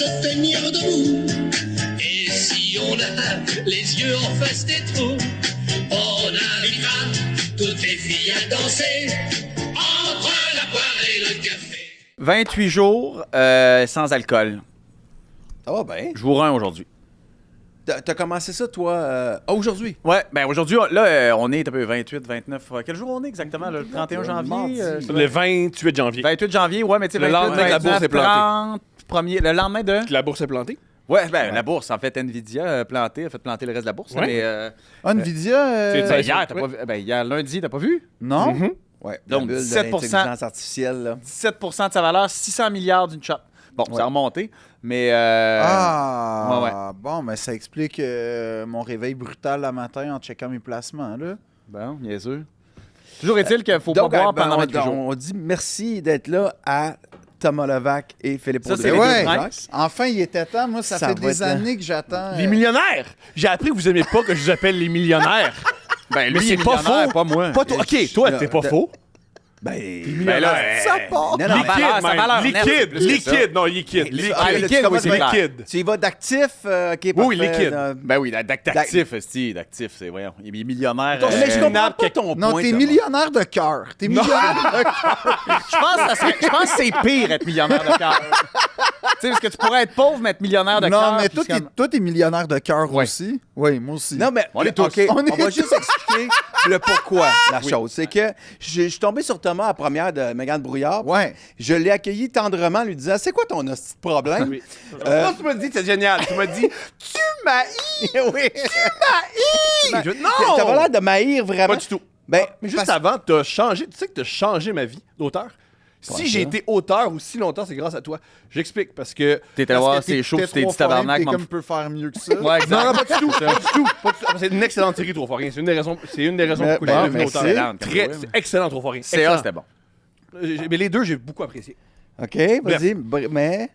se tenir debout. Et si on a les yeux en face des trous, on invitera toutes les filles à danser entre la poire et le café. 28 jours sans alcool. Ça va bien. Jour 1 aujourd'hui. T'as commencé ça, toi, aujourd'hui? Ouais, ben aujourd'hui, là, on est un peu 28, 29. Quel jour on est exactement? Le 31 janvier? Le 28 janvier. 28 janvier, ouais, mais tu sais, Le 28, lendemain que la 29, bourse est plantée. 30, premier, le lendemain de... La bourse est plantée. Ouais, ben la bourse, en fait, Nvidia a fait planter le reste de la bourse. Ouais. Mais, Nvidia. C'est- hier, t'as pas vu, hier, lundi, t'as pas vu? Non? Ouais. Donc, la bulle 17%. de l'intelligence artificielle, là. 17 de sa valeur, 600 milliards d'une shot. Bon, ça a remonté, mais... Bon, mais ça explique mon réveil brutal le matin en checkant mes placements, là. Bon, niaiseux. Toujours est-il qu'il faut Donc, pas boire ben, pendant 28 jours. on dit merci d'être là à Thomas Levac et Philippe Ça, Audrey. c'est les Ouais. deux princes. Enfin, il était temps. Moi, ça Ça fait va des être années que j'attends. Les millionnaires! J'ai appris que vous aimez pas que je vous appelle les millionnaires. Ben, Mais lui, c'est il est pas millionnaire, faux. pas moi. Pas toi. OK, toi, t'es pas faux. Ben là, Ça part. Non, non, Liquide, Liquide, sa valeur même. nette, c'est Liquide, plus que ça. liquide. Non, liquide. Ah, Liquide. liquide, oui, c'est clair. Liquide. Tu y vas d'actif, OK, Oui, parfait, liquide. Ben oui, d'actif, d'actif, c'est, voyons. Il est millionnaire. Mais je comprends pas ton Non, point. t'es Thomas. millionnaire de cœur. T'es millionnaire de cœur. Je pense que c'est pire être millionnaire de cœur. Tu sais, parce que tu pourrais être pauvre, mais être millionnaire de cœur. Non, mais puis c'est comme- toi, t'es millionnaire de cœur Ouais. aussi. Oui, moi aussi. Non, mais On est tous. OK, On est on va juste expliquer le pourquoi, la chose. C'est que je suis tombé sur Thomas à la première de Mégane Brouillard. Ouais. Je l'ai accueilli tendrement, lui disant c'est quoi ton hostie de problème? Oui. Quand tu m'as dit, c'est génial. Tu m'as dit, tu m'haïs. Oui. Non! T'avais l'air de m'haïr vraiment. Pas du tout. Ben, Mais juste parce- avant, t'as changé. Tu sais que t'as changé ma vie d'auteur. Si j'ai été auteur aussi longtemps, c'est grâce à toi. J'explique parce que. T'étais allé voir ses shows, tu t'es dit tabarnak. T'es m'en comme peut faire mieux que ça. Ouais, exact. Non, non, pas du tout. Pas du tout. Pas du tout. C'est une excellente série, Trop Fort Rien. C'est une des raisons pourquoi j'ai ben, devenu auteur. excellente, Très, ouais. c'est excellent, Trop Fort Rien. CA, Excellent. c'était bon. Mais les deux, j'ai beaucoup apprécié. OK, vas-y. Mais.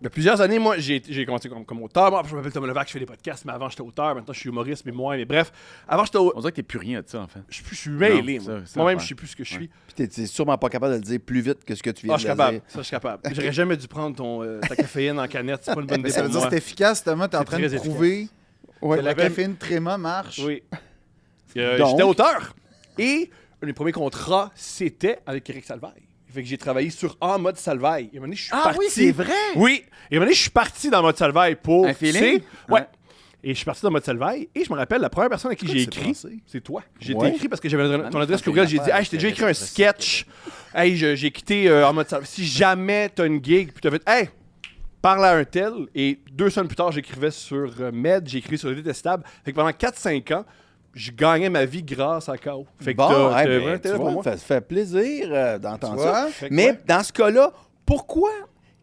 Il y a plusieurs années, moi, j'ai commencé comme auteur. Moi, je m'appelle Thomas Levac, je fais des podcasts, mais avant, j'étais auteur. Maintenant, je suis humoriste, mais moi, mais bref. Avant, j'étais On dirait que t'es plus rien de ça, en fait. je suis mêlé, Non, moi. ça, c'est Moi-même, l'affaire. je sais plus ce que je suis. Puis t'es sûrement pas capable de le dire plus vite que ce que tu viens Ah, je de suis le capable. dire. Ça, je suis capable. J'aurais jamais dû prendre ta caféine en canette. C'est pas une bonne idée Ça veut pour dire que moi. c'est efficace, Thomas. T'es en C'est train de très prouver Ouais. que la La peine- caféine tréma marche. Oui. Donc? J'étais auteur. Et un de mes premiers contrats, c'était avec Eric Salvaille. Fait que j'ai travaillé sur En mode Salvaille. Et à un moment donné, je suis parti. oui, c'est vrai! Oui. Et à un moment donné, je suis parti dans Mode Salvaille pour. Un feeling? tu sais, Ouais. Ouais. Et je suis parti dans Mode Salvaille. Et je me rappelle, la première personne à qui j'ai Pourquoi tu écrit, sais passé? c'est toi. J'ai Ouais. écrit parce que j'avais ton non, adresse c'est courriel. une J'ai dit, affaire, hey, je t'ai déjà c'est écrit un rétréci. sketch. Hey, j'ai quitté En mode Salvaille. Si jamais t'as une gig, puis t'as fait, hey, parle à un tel. Et 2 semaines plus tard, j'écrivais sur Med, j'ai écrit sur Le Détestable. Fait que pendant 4-5 ans, je gagnais ma vie grâce à KO. Fait que Bon, t'as hey, ben, vraiment été tu là pour vois, moi. ça fait plaisir d'entendre Tu ça. vois? Fait que Mais ouais. dans ce cas-là, pourquoi,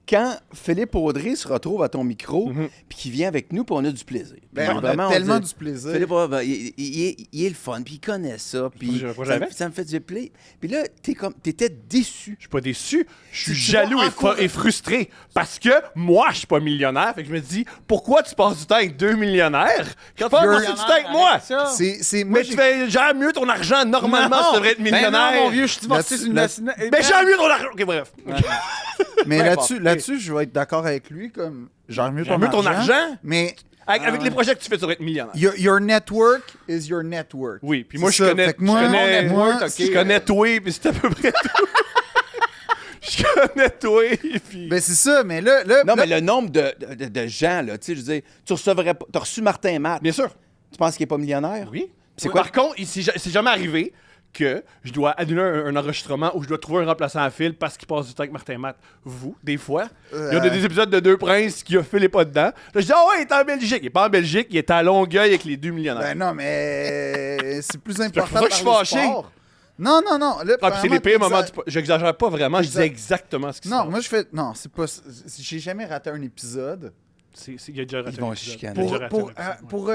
quand Philippe Audrey se retrouve à ton micro, puis qu'il vient avec nous, puis on a du plaisir? Ben, Puis on vraiment, a tellement dit, du plaisir. Philippe, il est le fun, puis il connaît ça, puis Pas jamais. ça me fait du plaisir. Puis là, t'étais déçu. Je suis pas déçu, je suis Tu jaloux vas et, et frustré parce que moi, je suis pas millionnaire. Fait que je me dis, pourquoi tu passes du temps avec 2 millionnaires quand tu peux passer du temps avec moi? Moi, Mais tu fais, gère mieux ton argent. Normalement, Non. tu devrais être Ben millionnaire. non, mon vieux, je suis divorcé sur une... Mais gère mieux ton argent. Ok, bref. Mais Peu là-dessus, je vais être d'accord avec lui. Comme, gère mieux Gère mieux ton argent. Mais Avec les projets que tu fais, tu devrais être millionnaire. your network is your network. Oui, puis moi, C'est je ça. connais. Fait que moi, je connais, moi, je connais toi, puis c'est à peu près tout. Je connais toi, puis. Ben c'est ça, mais là Non, mais le nombre de gens, là, tu sais, je veux dire, tu recevrais pas. T'as reçu Martin Matt. Bien sûr. Tu penses qu'il est pas millionnaire? Oui. C'est quoi? Par contre, c'est jamais arrivé que je dois annuler un enregistrement ou je dois trouver un remplaçant à fil parce qu'il passe du temps avec Martin Matt. Vous, des fois, il y a des épisodes de Deux Princes qui a fait les pas dedans. Là, je dis, ah ouais, il est en Belgique. Il est pas en Belgique, il est à Longueuil avec les 2 millionnaires. Ben non, mais c'est plus important pour ça que je suis par le fâché. sport. Non. Là, Ah, puis c'est premièrement, les pires moments exa- J'exagère pas vraiment, je dis exactement ce qui se Non, passe. moi je fais. Non, c'est pas. J'ai jamais raté un épisode. Il y a déjà raté Ils vont un épisode. chicaner. Il y a Pour, déjà raté pour, un épisode. pour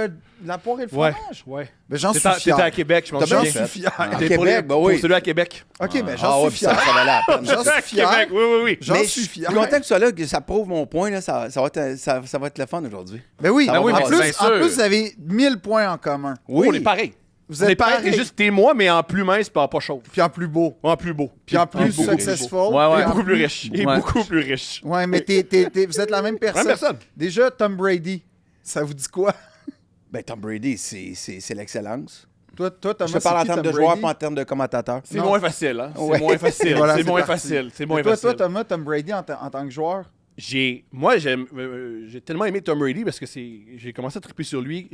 la poire et le Ouais, fromage. ouais. Ben j'en suis T'étais fier. à Québec, je m'en J'en souviens. suis fier. À T'es pour Québec, ben oui. Pour celui à Québec. Ok, ben Ah j'en ouais, suis puis ça fier. valait la peine. J'en suis fier. Québec, oui. J'en Mais suis je suis fier. content que tu sois là, que ça prouve mon point. Là, ça va être le fun aujourd'hui. Ben oui, Ça va en, bien. plus, Ben c'est en sûr. plus, vous avez 1000 points en commun. Oui. On est pareil. Vous On est êtes pareil, pareil. t'es juste t'es moi, mais en plus mince et en pas chauve. Puis en plus beau. En plus beau. Puis en plus beaucoup successful. Ouais, ouais. Puis Et en beaucoup plus riche. Et Ouais. beaucoup plus riche. Ouais, mais vous êtes la même personne. Même personne. Déjà, Tom Brady, ça vous dit quoi? Ben, Tom Brady, c'est l'excellence. Toi, Thomas, Je te parle en c'est qui, termes de Tom joueur, Brady? pas en termes de commentateur. C'est Non. moins facile, hein? C'est Ouais. moins facile. Voilà, c'est c'est moins parti. facile. C'est Et moins toi, facile. Thomas, Tom Brady en tant que joueur? J'ai tellement aimé Tom Brady parce que j'ai commencé à triper sur lui.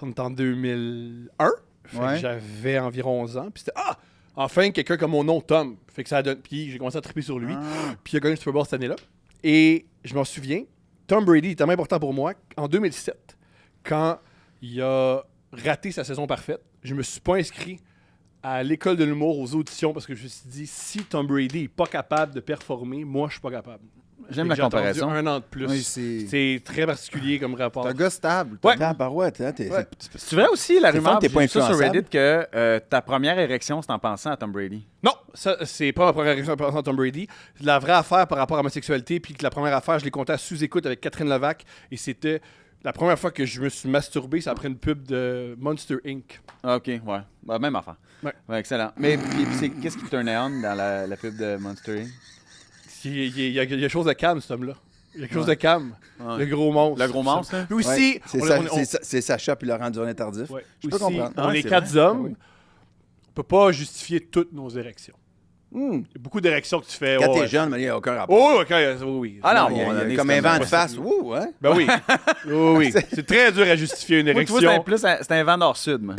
On était en 2001. Fait que Ouais. j'avais environ 11 ans. Puis c'était enfin quelqu'un comme mon nom, Tom. Fait que ça donne. Puis j'ai commencé à triper sur lui. Puis il a gagné le Super Bowl cette année-là. Et je m'en souviens, Tom Brady est tellement important pour moi en 2007, quand il a raté sa saison parfaite. Je me suis pas inscrit à l'école de l'humour aux auditions parce que je me suis dit, si Tom Brady est pas capable de performer, moi je suis pas capable. J'aime Fait la que j'ai attendu comparaison. un an de plus. Oui, c'est C'est très particulier comme rapport. un gars stable. Ouais. Tabarouette, hein, Ouais. C'est vrai aussi, la C'est rumeur, fun, t'es j'ai pas vu ça sur influençable. Reddit, que ta première érection, c'est en pensant à Tom Brady. Non, ça, c'est pas ma première réaction en pensant à Tom Brady. La vraie affaire par rapport à ma sexualité, puis que la première affaire, je l'ai comptée à sous-écoute avec Catherine Levac, et c'était la première fois que je me suis masturbé, c'est après une pub de Monster Inc. Ah, OK, ouais. Bah, même affaire. Ouais. Excellent. Mais qu'est-ce qui te turnait on dans la pub de Monster Inc? Il y a quelque chose de calme, cet homme-là. Il y a quelque chose de calme. Ouais. Le gros monstre. Le gros monstre, hein? Lui aussi, Ouais, c'est Sacha puis Laurent Duvernay-Tardif. ouais, Je peux aussi, comprendre. on Ouais, est c'est 4 vrai. hommes. Oui. On peut pas justifier toutes nos érections. Hmm. Il y a beaucoup d'érections que tu fais. Quand oh, t'es jeune, il n'y a aucun rapport. Oh, ok, oui. Ah non, il y a- bon, il y a on est- comme c'est un vent de comme- face. Ouh, hein? Ben oui. Oui. C'est très dur à justifier une Moi, tu érection. vois, c'est un vent nord-sud, moi.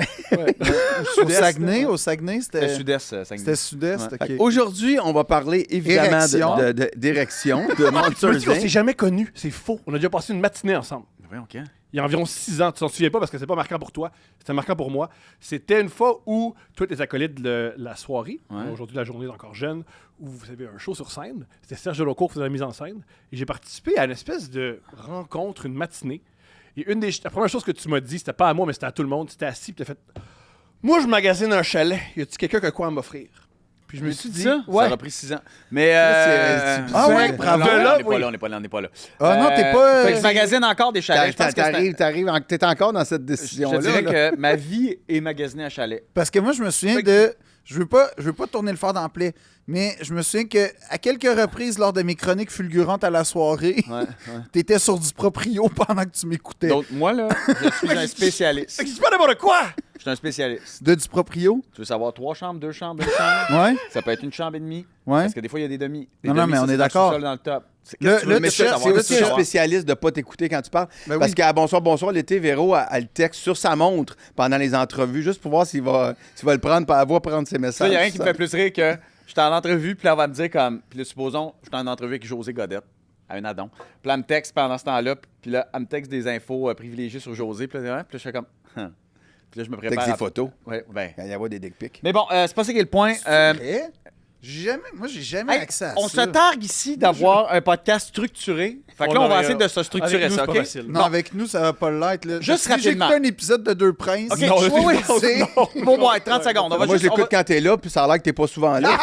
Au Saguenay, C'était c'était sud-est, Saguenay. c'était sud-est. Ouais. ok. Fait qu'aujourd'hui, on va parler évidemment Érection. d'érection, de Je Monster me dis qu'on s'est Inc. jamais connus. C'est faux. On a déjà passé une matinée ensemble. Oui, OK. Il y a environ 6 ans. Tu t'en souviens pas parce que c'est pas marquant pour toi. C'était marquant pour moi. C'était une fois où toi, tes acolytes de la soirée, Ouais. aujourd'hui la journée d'encore jeune, où vous avez un show sur scène. C'était Serge Delaucourt qui faisait la mise en scène. Et j'ai participé à une espèce de rencontre, une matinée. Et la première chose que tu m'as dit, c'était pas à moi, mais c'était à tout le monde. C'était assis, puis t'as fait moi, je magasine un chalet. Y a-tu quelqu'un qui a quoi à m'offrir? Puis je me suis dit Ça ouais. aura pris 6 ans. Mais. Ah ouais, bravo. On là, n'est pas oui. là, on n'est pas là. Ah non, t'es pas, Fait que je magasine encore des chalets. Je pense que T'es encore dans cette je décision-là. te dirais là. que ma vie est magasinée à chalet. Parce que moi, je me souviens de. Je veux pas tourner le fer dans la plaie, mais je me souviens que à quelques reprises lors de mes chroniques fulgurantes à la soirée, Ouais, ouais. t'étais sur du proprio pendant que tu m'écoutais. Donc, moi, là, je suis un spécialiste. C'est que c'est pas n'importe quoi! Je suis un spécialiste. De du proprio? Tu veux savoir 3 chambres, 2 chambres, 1 chambre? Ouais. Ça peut être une chambre et demie. Ouais. Parce que des fois, il y a des demi. Des Non, non, demi, mais ça, on est c'est dans le d'accord. sous-sol, dans le top. Là, Mais t'es ça, cher, c'est aussi un cher. spécialiste de pas t'écouter quand tu parles. Ben Parce oui. qu'à Bonsoir, bonsoir, l'été, Véro a le texte sur sa montre pendant les entrevues, juste pour voir s'il va le prendre, pas avoir prendre ses Ça, messages. il n'y a rien qui me fait plus rire que je suis en entrevue, puis là, on va me dire comme. Puis là, supposons, je suis en entrevue avec José Godette, à un addon. Puis là, elle me texte pendant ce temps-là, puis là, elle me texte des infos privilégiées sur José, puis là, je fais comme. Hum. Puis là, je me prépare. Texte des photos. Ouais, ben. Quand il y a des dick pics. Mais bon, c'est pas ça qui est le point. Eh? Moi, j'ai jamais Hey, accès à on ça. se targue ici d'avoir un podcast structuré. Fait que là, on va aurait- essayer de se structurer avec nous, ça, c'est pas OK? facile. Non, avec nous, ça va pas l'être. Là. Juste Si j'ai rapidement. écouté un épisode de Deux Princes. OK, Non, oui, oui, c'est- Bon, ouais, 30 secondes. On va Moi, juste, je l'écoute quand t'es là, puis ça a l'air que t'es pas souvent là.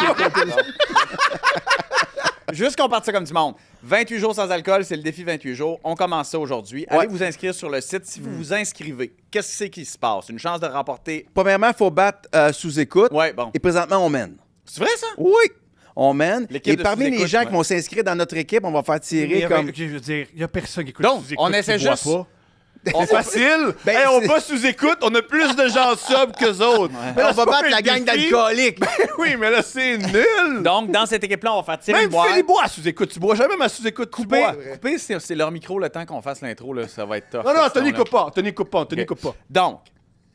Juste qu'on parte ça comme du monde. 28 jours sans alcool, c'est le défi 28 jours. On commence ça aujourd'hui. Allez vous inscrire sur le site. Si vous vous inscrivez, qu'est-ce que c'est qui se passe? Une chance de remporter... Premièrement, il faut battre sous-écoute. Ouais, bon. Et présentement, on mène. C'est vrai, ça? Oui! On mène. L'équipe Et de parmi les sous-écoute, gens ouais. qui vont s'inscrire dans notre équipe, on va faire tirer comme. Je veux dire, il y a personne qui écoute Donc, sous-écoute on essaie qui boit juste- pas. On C'est facile! Ben, Hey, on c'est- va sous-écoute, on a plus de gens sobres qu'eux autres. Mais là, On va c'est pas battre un la gang défi. d'alcooliques. Oui, mais là, c'est nul! Donc, dans cette équipe-là, on va faire tirer Même une boîte. Philly boit à sous-écoute. Tu bois jamais ma sous-écoute, tu bois. Couper, c'est leur micro le temps qu'on fasse l'intro. Là, ça va être tough. Non, non, cette Anthony histoire-là. coupe pas, Anthony coupe pas, Anthony Ok. coupe pas. Donc,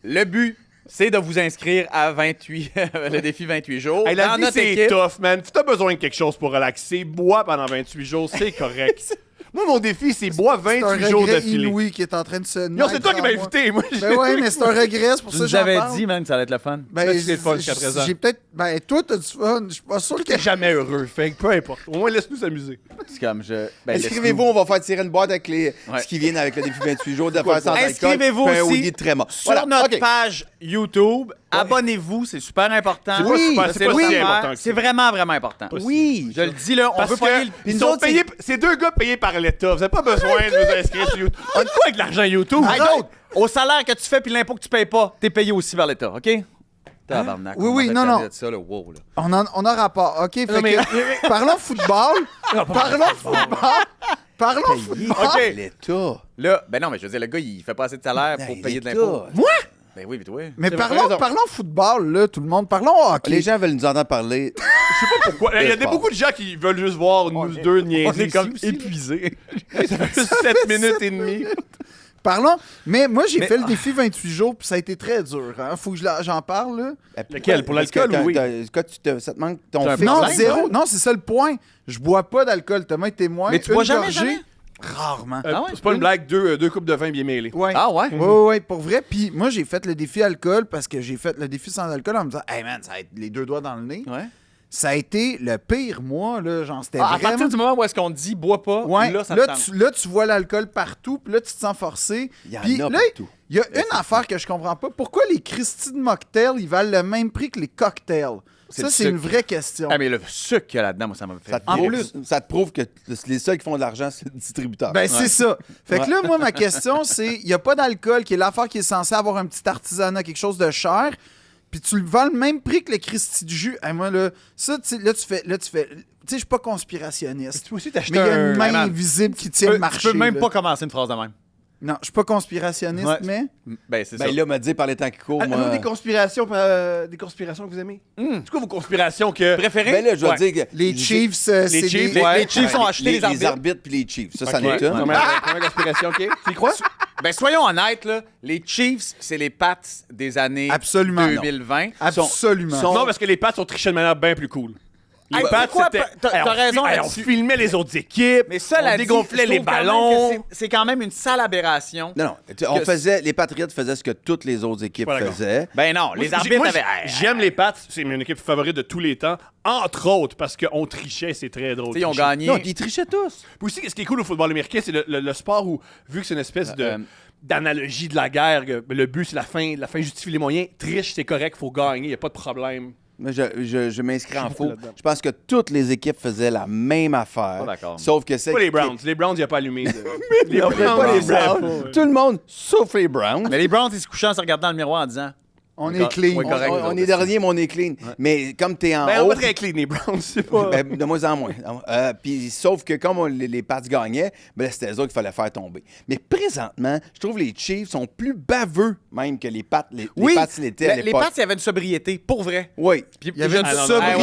le but, c'est de vous inscrire à 28, le défi 28 jours. Hey, la dans vie, notre c'est équipe. tough, man. Si t'as besoin de quelque chose pour relaxer, bois pendant 28 jours, c'est correct. Moi, mon défi, c'est bois C'est un 28 jours regret d'affilée. inouï qui est en train de se. Non, c'est toi qui m'as naître en moi. invité. Moi, Ben ouais, mais c'est un regret, c'est pour Tu ça que nous j'en avais parle. dit, man, que ça allait être le fun. Ben, Là, c'est le fun jusqu'à présent. J'ai peut-être. Ben, toi, t'as du fun. Je suis pas sûr que. T'es jamais heureux. Fait que peu importe. Au moins, laisse-nous s'amuser. C'est comme je. Ben, Inscrivez-vous, on va faire tirer une boîte avec Ouais. ce qui vient avec le défi 28 jours de faire sans alcool. Inscrivez-vous puis un aussi hoodie de tréma. sur Voilà, notre OK. page YouTube. Abonnez-vous, c'est super important. C'est pas super- Ça, c'est pas si l'affaire. important que ça. C'est vraiment, vraiment important. Pas si- Oui. Je le dis là, on Parce veut que pas le... ils nous sont autres, payés, c'est deux gars payés par l'État. Vous n'avez pas besoin de vous inscrire sur YouTube. On est quoi avec l'argent YouTube? Arrête! Au salaire que tu fais puis l'impôt que tu payes pas, t'es payé aussi par l'État, OK? Tabarnak, Oui, on oui, va non, parler non. de ça, là. Wow, là. On a rapport. OK, fait Non, mais- que, parlons football. Parlons football. OK. L'État. Là, ben non, mais je veux dire, le gars, il fait pas assez de salaire pour Ben, payer de l'État. l'impôt. Moi? Ben oui, mais toi. Mais C'est parlons, vrai, parlons football, là, tout le monde. Parlons hockey. Les gens veulent nous entendre parler. Pourquoi? Il y a sport. beaucoup de gens qui veulent juste voir nous deux niaiser. On est comme ici aussi, là. épuisés. Ça fait juste 7 minutes et demie. Parlons. Mais moi, j'ai fait le défi 28 jours, puis ça a été très dur. Hein. Faut que j'en parle, là. Lequel? Pour l'alcool, oui. Ça te manque ton T'as un fils? Non, problème, zéro. ouais. Non, c'est ça le point. Je bois pas d'alcool. Thomas est témoin. Mais tu bois Une jamais, gorgée, jamais? Rarement. Ah ouais? C'est pas une blague, deux coupes de vin bien mêlées. Ouais. Ah ouais? Ouais, pour vrai. Puis moi, j'ai fait le défi alcool parce que j'ai fait le défi sans alcool en me disant, hey man, ça va être les deux doigts dans le nez. Ouais. Ça a été le pire mois, là. Genre, c'était Ah, à vraiment. partir du moment où est-ce qu'on dit bois pas, Ouais, là, ça là, te tente. là, tu vois l'alcool partout, puis là, tu te sens forcé. Il y en Puis a là, partout. il y a une affaire que je comprends pas. Pourquoi les Christy de mocktails, ils valent le même prix que les cocktails? C'est Ça, le c'est une sucre. vraie question. Ah, mais le sucre qu'il y a là-dedans, moi, ça m'a fait. Ça te prouve que les seuls qui font de l'argent, c'est le distributeur. Ben, c'est ça. Fait que là, moi, ma question, c'est il n'y a pas d'alcool qui est l'affaire qui est censée avoir un petit artisanat, quelque chose de cher, puis tu le vends le même prix que le Christy de jus. Hey, moi, là, ça, tu sais, là, tu fais. Tu sais, je suis pas conspirationniste. Tu peux aussi Mais t'acheter il y a une main man. invisible qui Tu tient peux, le marché. tu peux même là. pas commencer une phrase de même. Non, je suis pas conspirationniste, Ouais. mais. Ben, c'est ça. Ben là, m'a dit par les temps qui courent, Avez-vous moi. des conspirations que vous aimez? C'est quoi vos conspirations que... Préféré? Ben là, je dois Ouais. dire que Les Chiefs, c'est Les Chiefs, des- les Chiefs ont acheté les arbitres. puis les Chiefs. Ça, Ok, ça en est une. Première conspiration, OK? Tu y crois? Ben, soyons honnêtes, là. Les Chiefs, c'est les Pats des années Absolument non. 2020. Absolument. Sont- Non, parce que les Pats ont triché de manière bien plus cool. Les Hey, Pats, pourquoi? c'était... T'as Hey, on raison on là-dessus. filmait les autres équipes, Mais ça, on dégonflait les ballons. C'est quand même une sale aberration. Non, les Patriots faisaient ce que toutes les autres équipes Pas d'accord. faisaient. Ben non, les arbitres Moi, avaient. J'aime les Pats, c'est mon équipe favorite de tous les temps, entre autres parce qu'on trichait, c'est très drôle. Ils ont tricher. gagné. Non, ils trichaient tous. Puis aussi, ce qui est cool au football américain, c'est le sport où, vu que c'est une espèce Euh, d'analogie de la guerre, que le but c'est la fin justifie les moyens, triche c'est correct, faut gagner, y a pas de problème. Moi, je m'inscris en beaucoup faux. là-dedans. Je pense que toutes les équipes faisaient la même affaire. Pas d'accord. Sauf que c'est. Pas les Browns, les Browns, il a pas allumé. Les On fait pas les Browns. pas. Tout le monde, sauf les Browns. Mais les Browns, ils se couchaient en se regardant dans le miroir en disant. On Ouais, est clean. ouais, correct. On est dernier, mais on est clean. Mais comme t'es en Ben, on haut. va très clean, les Browns, c'est pas... Ben, de moins en moins. Puis, sauf que comme les Pats gagnaient, ben là, c'était eux qu'il fallait faire tomber. Mais présentement, je trouve que les Chiefs sont plus baveux même que les Pats. Les Pats l'étaient à les l'époque. Pats, il y avait une sobriété, pour vrai. Oui. Puis, Il y avait je- une Ah, sobriété.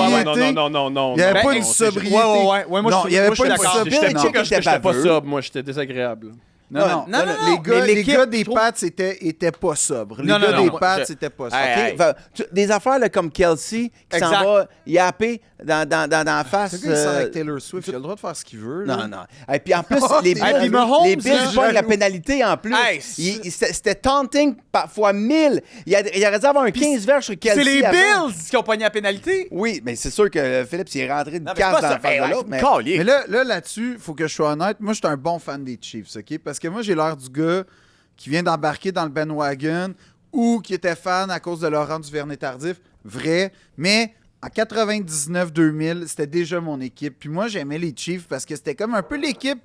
non. Il y avait Ben, pas de non, sobriété. Ouais, moi, Non, je il y avait moi, je pas suis de d'accord. sobriété. J'étais Non. pas, j'étais pas baveux. sobre, moi, j'étais désagréable. Non, non, Les mais gars l'équipe, des je trouve- Pats étaient pas sobres. Les Non, gars non, des non, Pats, je- c'était pas Hey, sobres. hey. OK? Des affaires là, comme Kelsey qui s'en Exact. va yapper dans la face. Ce gars, il sort avec Taylor Swift. Il a le droit de faire ce qu'il veut. là. Non. Et puis en plus, les Hey, puis Bills, Mahomes, les Bills là, pognent la jaloux. pénalité en plus. Hey, C'était taunting parfois 1000. Il aurait dû avoir un 15 verges sur Kelsey. C'est les avant. Bills qui ont pogné la pénalité. Oui, mais c'est sûr que Philippe s'est rentré de Non, mais c'est casse pas dans ça. la face Ben, de l'autre. Mais... Calier. Mais là-dessus, il faut que je sois honnête. Moi, je suis un bon fan des Chiefs, OK? Parce que moi, j'ai l'air du gars qui vient d'embarquer dans le bandwagon ou qui était fan à cause de Laurent Duvernay-Tardif. Vrai. Mais en 99-2000, c'était déjà mon équipe. Puis moi, j'aimais les Chiefs parce que c'était comme un peu l'équipe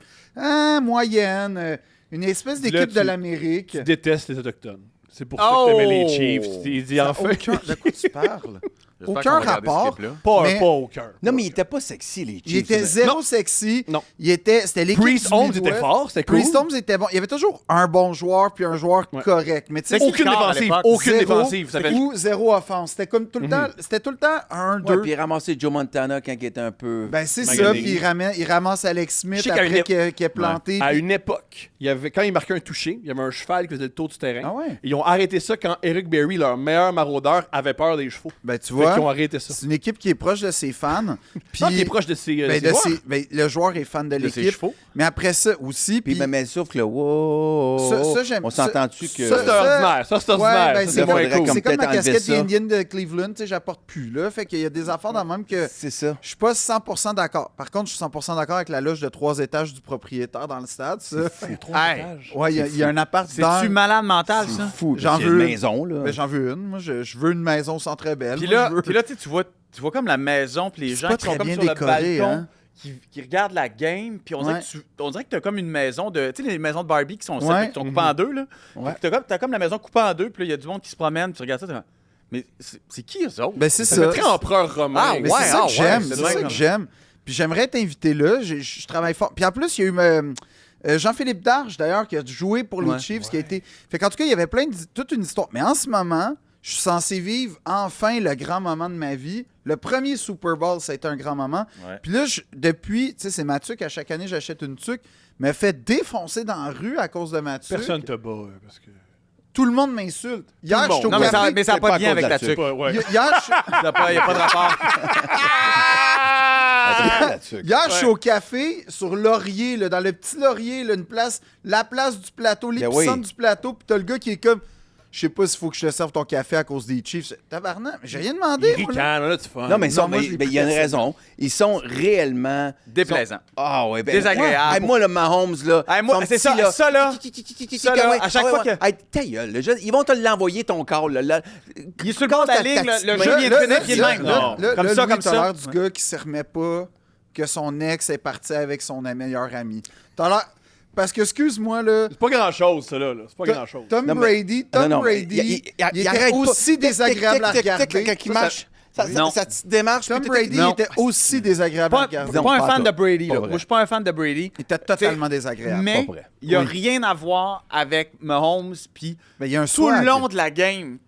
moyenne. Une espèce Là, d'équipe de tu- l'Amérique. Tu détestes les Autochtones. C'est pour ça que t'aimais les Chiefs. Il dit enfin... De quoi tu parles? J'espère Aucun qu'on va regarder ce rapport. clip-là. Mais- Pas au cœur. Non, mais il était pas sexy, les Chiefs. Il était zéro Non. sexy. Non. C'était l'équipe Priest du Holmes Midwest. était fort, c'était cool. Priest Holmes était bon. Il y avait toujours un bon joueur puis un joueur Ouais. correct. Mais tu sais, C'est Aucune Ricard, à défensive, l'époque. aucune zéro défensive. Ça fait... ou zéro offense. C'était comme tout le temps. C'était tout le temps un, Ouais, deux. puis il ramassait Joe Montana quand il était un peu... Ben c'est Magané. ça. Puis il ramasse Alex Je Smith sais qu'à après une qu'il a planté. À puis- une époque, quand il marquait un touché, il y avait un cheval qui faisait le tour du terrain. Ah ouais? Ils ont arrêté ça quand Eric Berry, leur meilleur maraudeur, avait peur des chevaux. Ben tu Fait qu'ils ont vois, arrêté ça. c'est une équipe qui est proche de ses fans. Puis Non, qui est proche de ses, ben, ses joueurs. le joueur est fan de De ses l'équipe. chevaux. Mais après ça aussi. Puis Puis il me met le souffle, là. Wow. Ça, j'aime- On s'entend-tu que... Ça, c'est ordinaire. Ça, c'est ordinaire. Ouais, ben, Ça, c'est moins faudrait cool. comme c'est comme ma peut-être enlever casquette ça. des Indians de Cleveland. Tu sais, j'apporte plus là. Fait qu'il y a des affaires dans le même que. C'est ça. Je suis pas 100% d'accord. Par contre, je suis 100% d'accord avec la loge de 3 étages du propriétaire dans le stade. Ça. Hey, Ouais, il y a un appart dans. c'est-tu malade mental, C'est ça? fou. J'en C'est veux une une. maison, là. Ben, j'en veux une. Moi, je veux une maison sans très belle. Puis Moi, là, je veux- tu vois comme la maison, puis les C'est gens pas qui sont très comme bien sur le décoré, balcon. hein. qui regarde la game, puis on dirait que t'as comme une maison de... Tu sais, les maisons de Barbie qui sont Ouais. qui sont coupées en deux, là. Ouais. T'as comme la maison coupée en deux, puis là, il y a du monde qui se promène, puis tu regardes ça, t'es comme, mais c'est qui eux autres? Ben, c'est Ça ça. fait très empereur romain. Ah, Mais ouais, c'est ça que j'aime. c'est C'est ça même. que j'aime. Puis j'aimerais t'inviter là. Je travaille fort. Puis en plus, il y a eu Jean-Philippe Darche, d'ailleurs, qui a joué pour les Chiefs, qui a été. Fait qu'en tout cas, il y avait toute une histoire. Mais en ce moment, je suis censé vivre enfin le grand moment de ma vie. Le premier Super Bowl, ça a été un grand moment. Ouais. Puis là, depuis, tu sais, c'est ma tuque. À chaque année, j'achète une tuque. Me fait défoncer dans la rue à cause de ma tuque. Personne te bat, parce que... Tout le monde m'insulte. Hier, le je suis au monde. Non, café. mais ça n'a c'est pas pas de lien à avec cause la de la tuque. Pas- ouais. Hier, Il n'y a pas de rapport. Hier, je suis au café sur Laurier, là, dans le petit Laurier, là, la place du plateau, l'épicentre du plateau, puis t'as le gars qui est comme, je sais pas s'il faut que je te serve ton café à cause des Chiefs. Tabarnak, mais j'ai rien demandé. Il moi, là. ricane, là, tu fun. Non, mais, Non, moi, mais je l'ai il y a une pris raison. Ils sont réellement... Déplaisants. Ah ouais, ben... Désagréable. Hey, moi, le Mahomes, là... Hey, moi, son c'est ça, petit, ça, là. Ça, là, à chaque fois que- Hey, ta gueule, ils vont te l'envoyer, ton corps, là. Il est sur le bord de la ligne, le jeu vient de finir, puis il est le même. Non. Comme ça, comme T'as ça. l'air du gars qui se remet pas que son ex est parti avec son meilleur ami. T'as l'air... Parce que, excuse-moi, là... C'est pas grand-chose, ça, là. C'est pas grand-chose. Tom Non, mais- Brady, il était arrête pas. aussi désagréable à Tic, tic, tic, regarder. Quand il marche, Non. sa petite démarche... Tom puis Brady Non. était aussi désagréable à Pas, regarder. Non, pas un pas fan toi. de Brady, Pas là. vrai. Moi, je suis pas un fan de Brady. Il était totalement désagréable. Mais Pas vrai. il n'y a Oui. rien à voir avec Mahomes, puis Mais il y a un tout le swag. long de la game,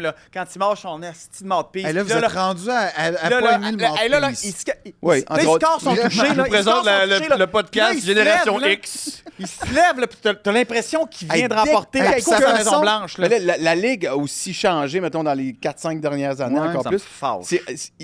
là, quand il marche son esti de mouthpiece. Hey, là, puis vous êtes rendu à pas aimer le hey, là, mouthpiece. Oui, là, il entre score son autres. touché, là. Je vous il présente score son touché, là. le podcast Puis là, il se Génération lève, là. X. Il se lève, là, puis t'as l'impression qu'il vient Hey, de remporter la avec Coupe de sa la Maison façon- Blanche, là. Mais là, la Ligue a aussi changé, mettons, dans les 4-5 dernières années, Ouais, encore ça me plus. fâche.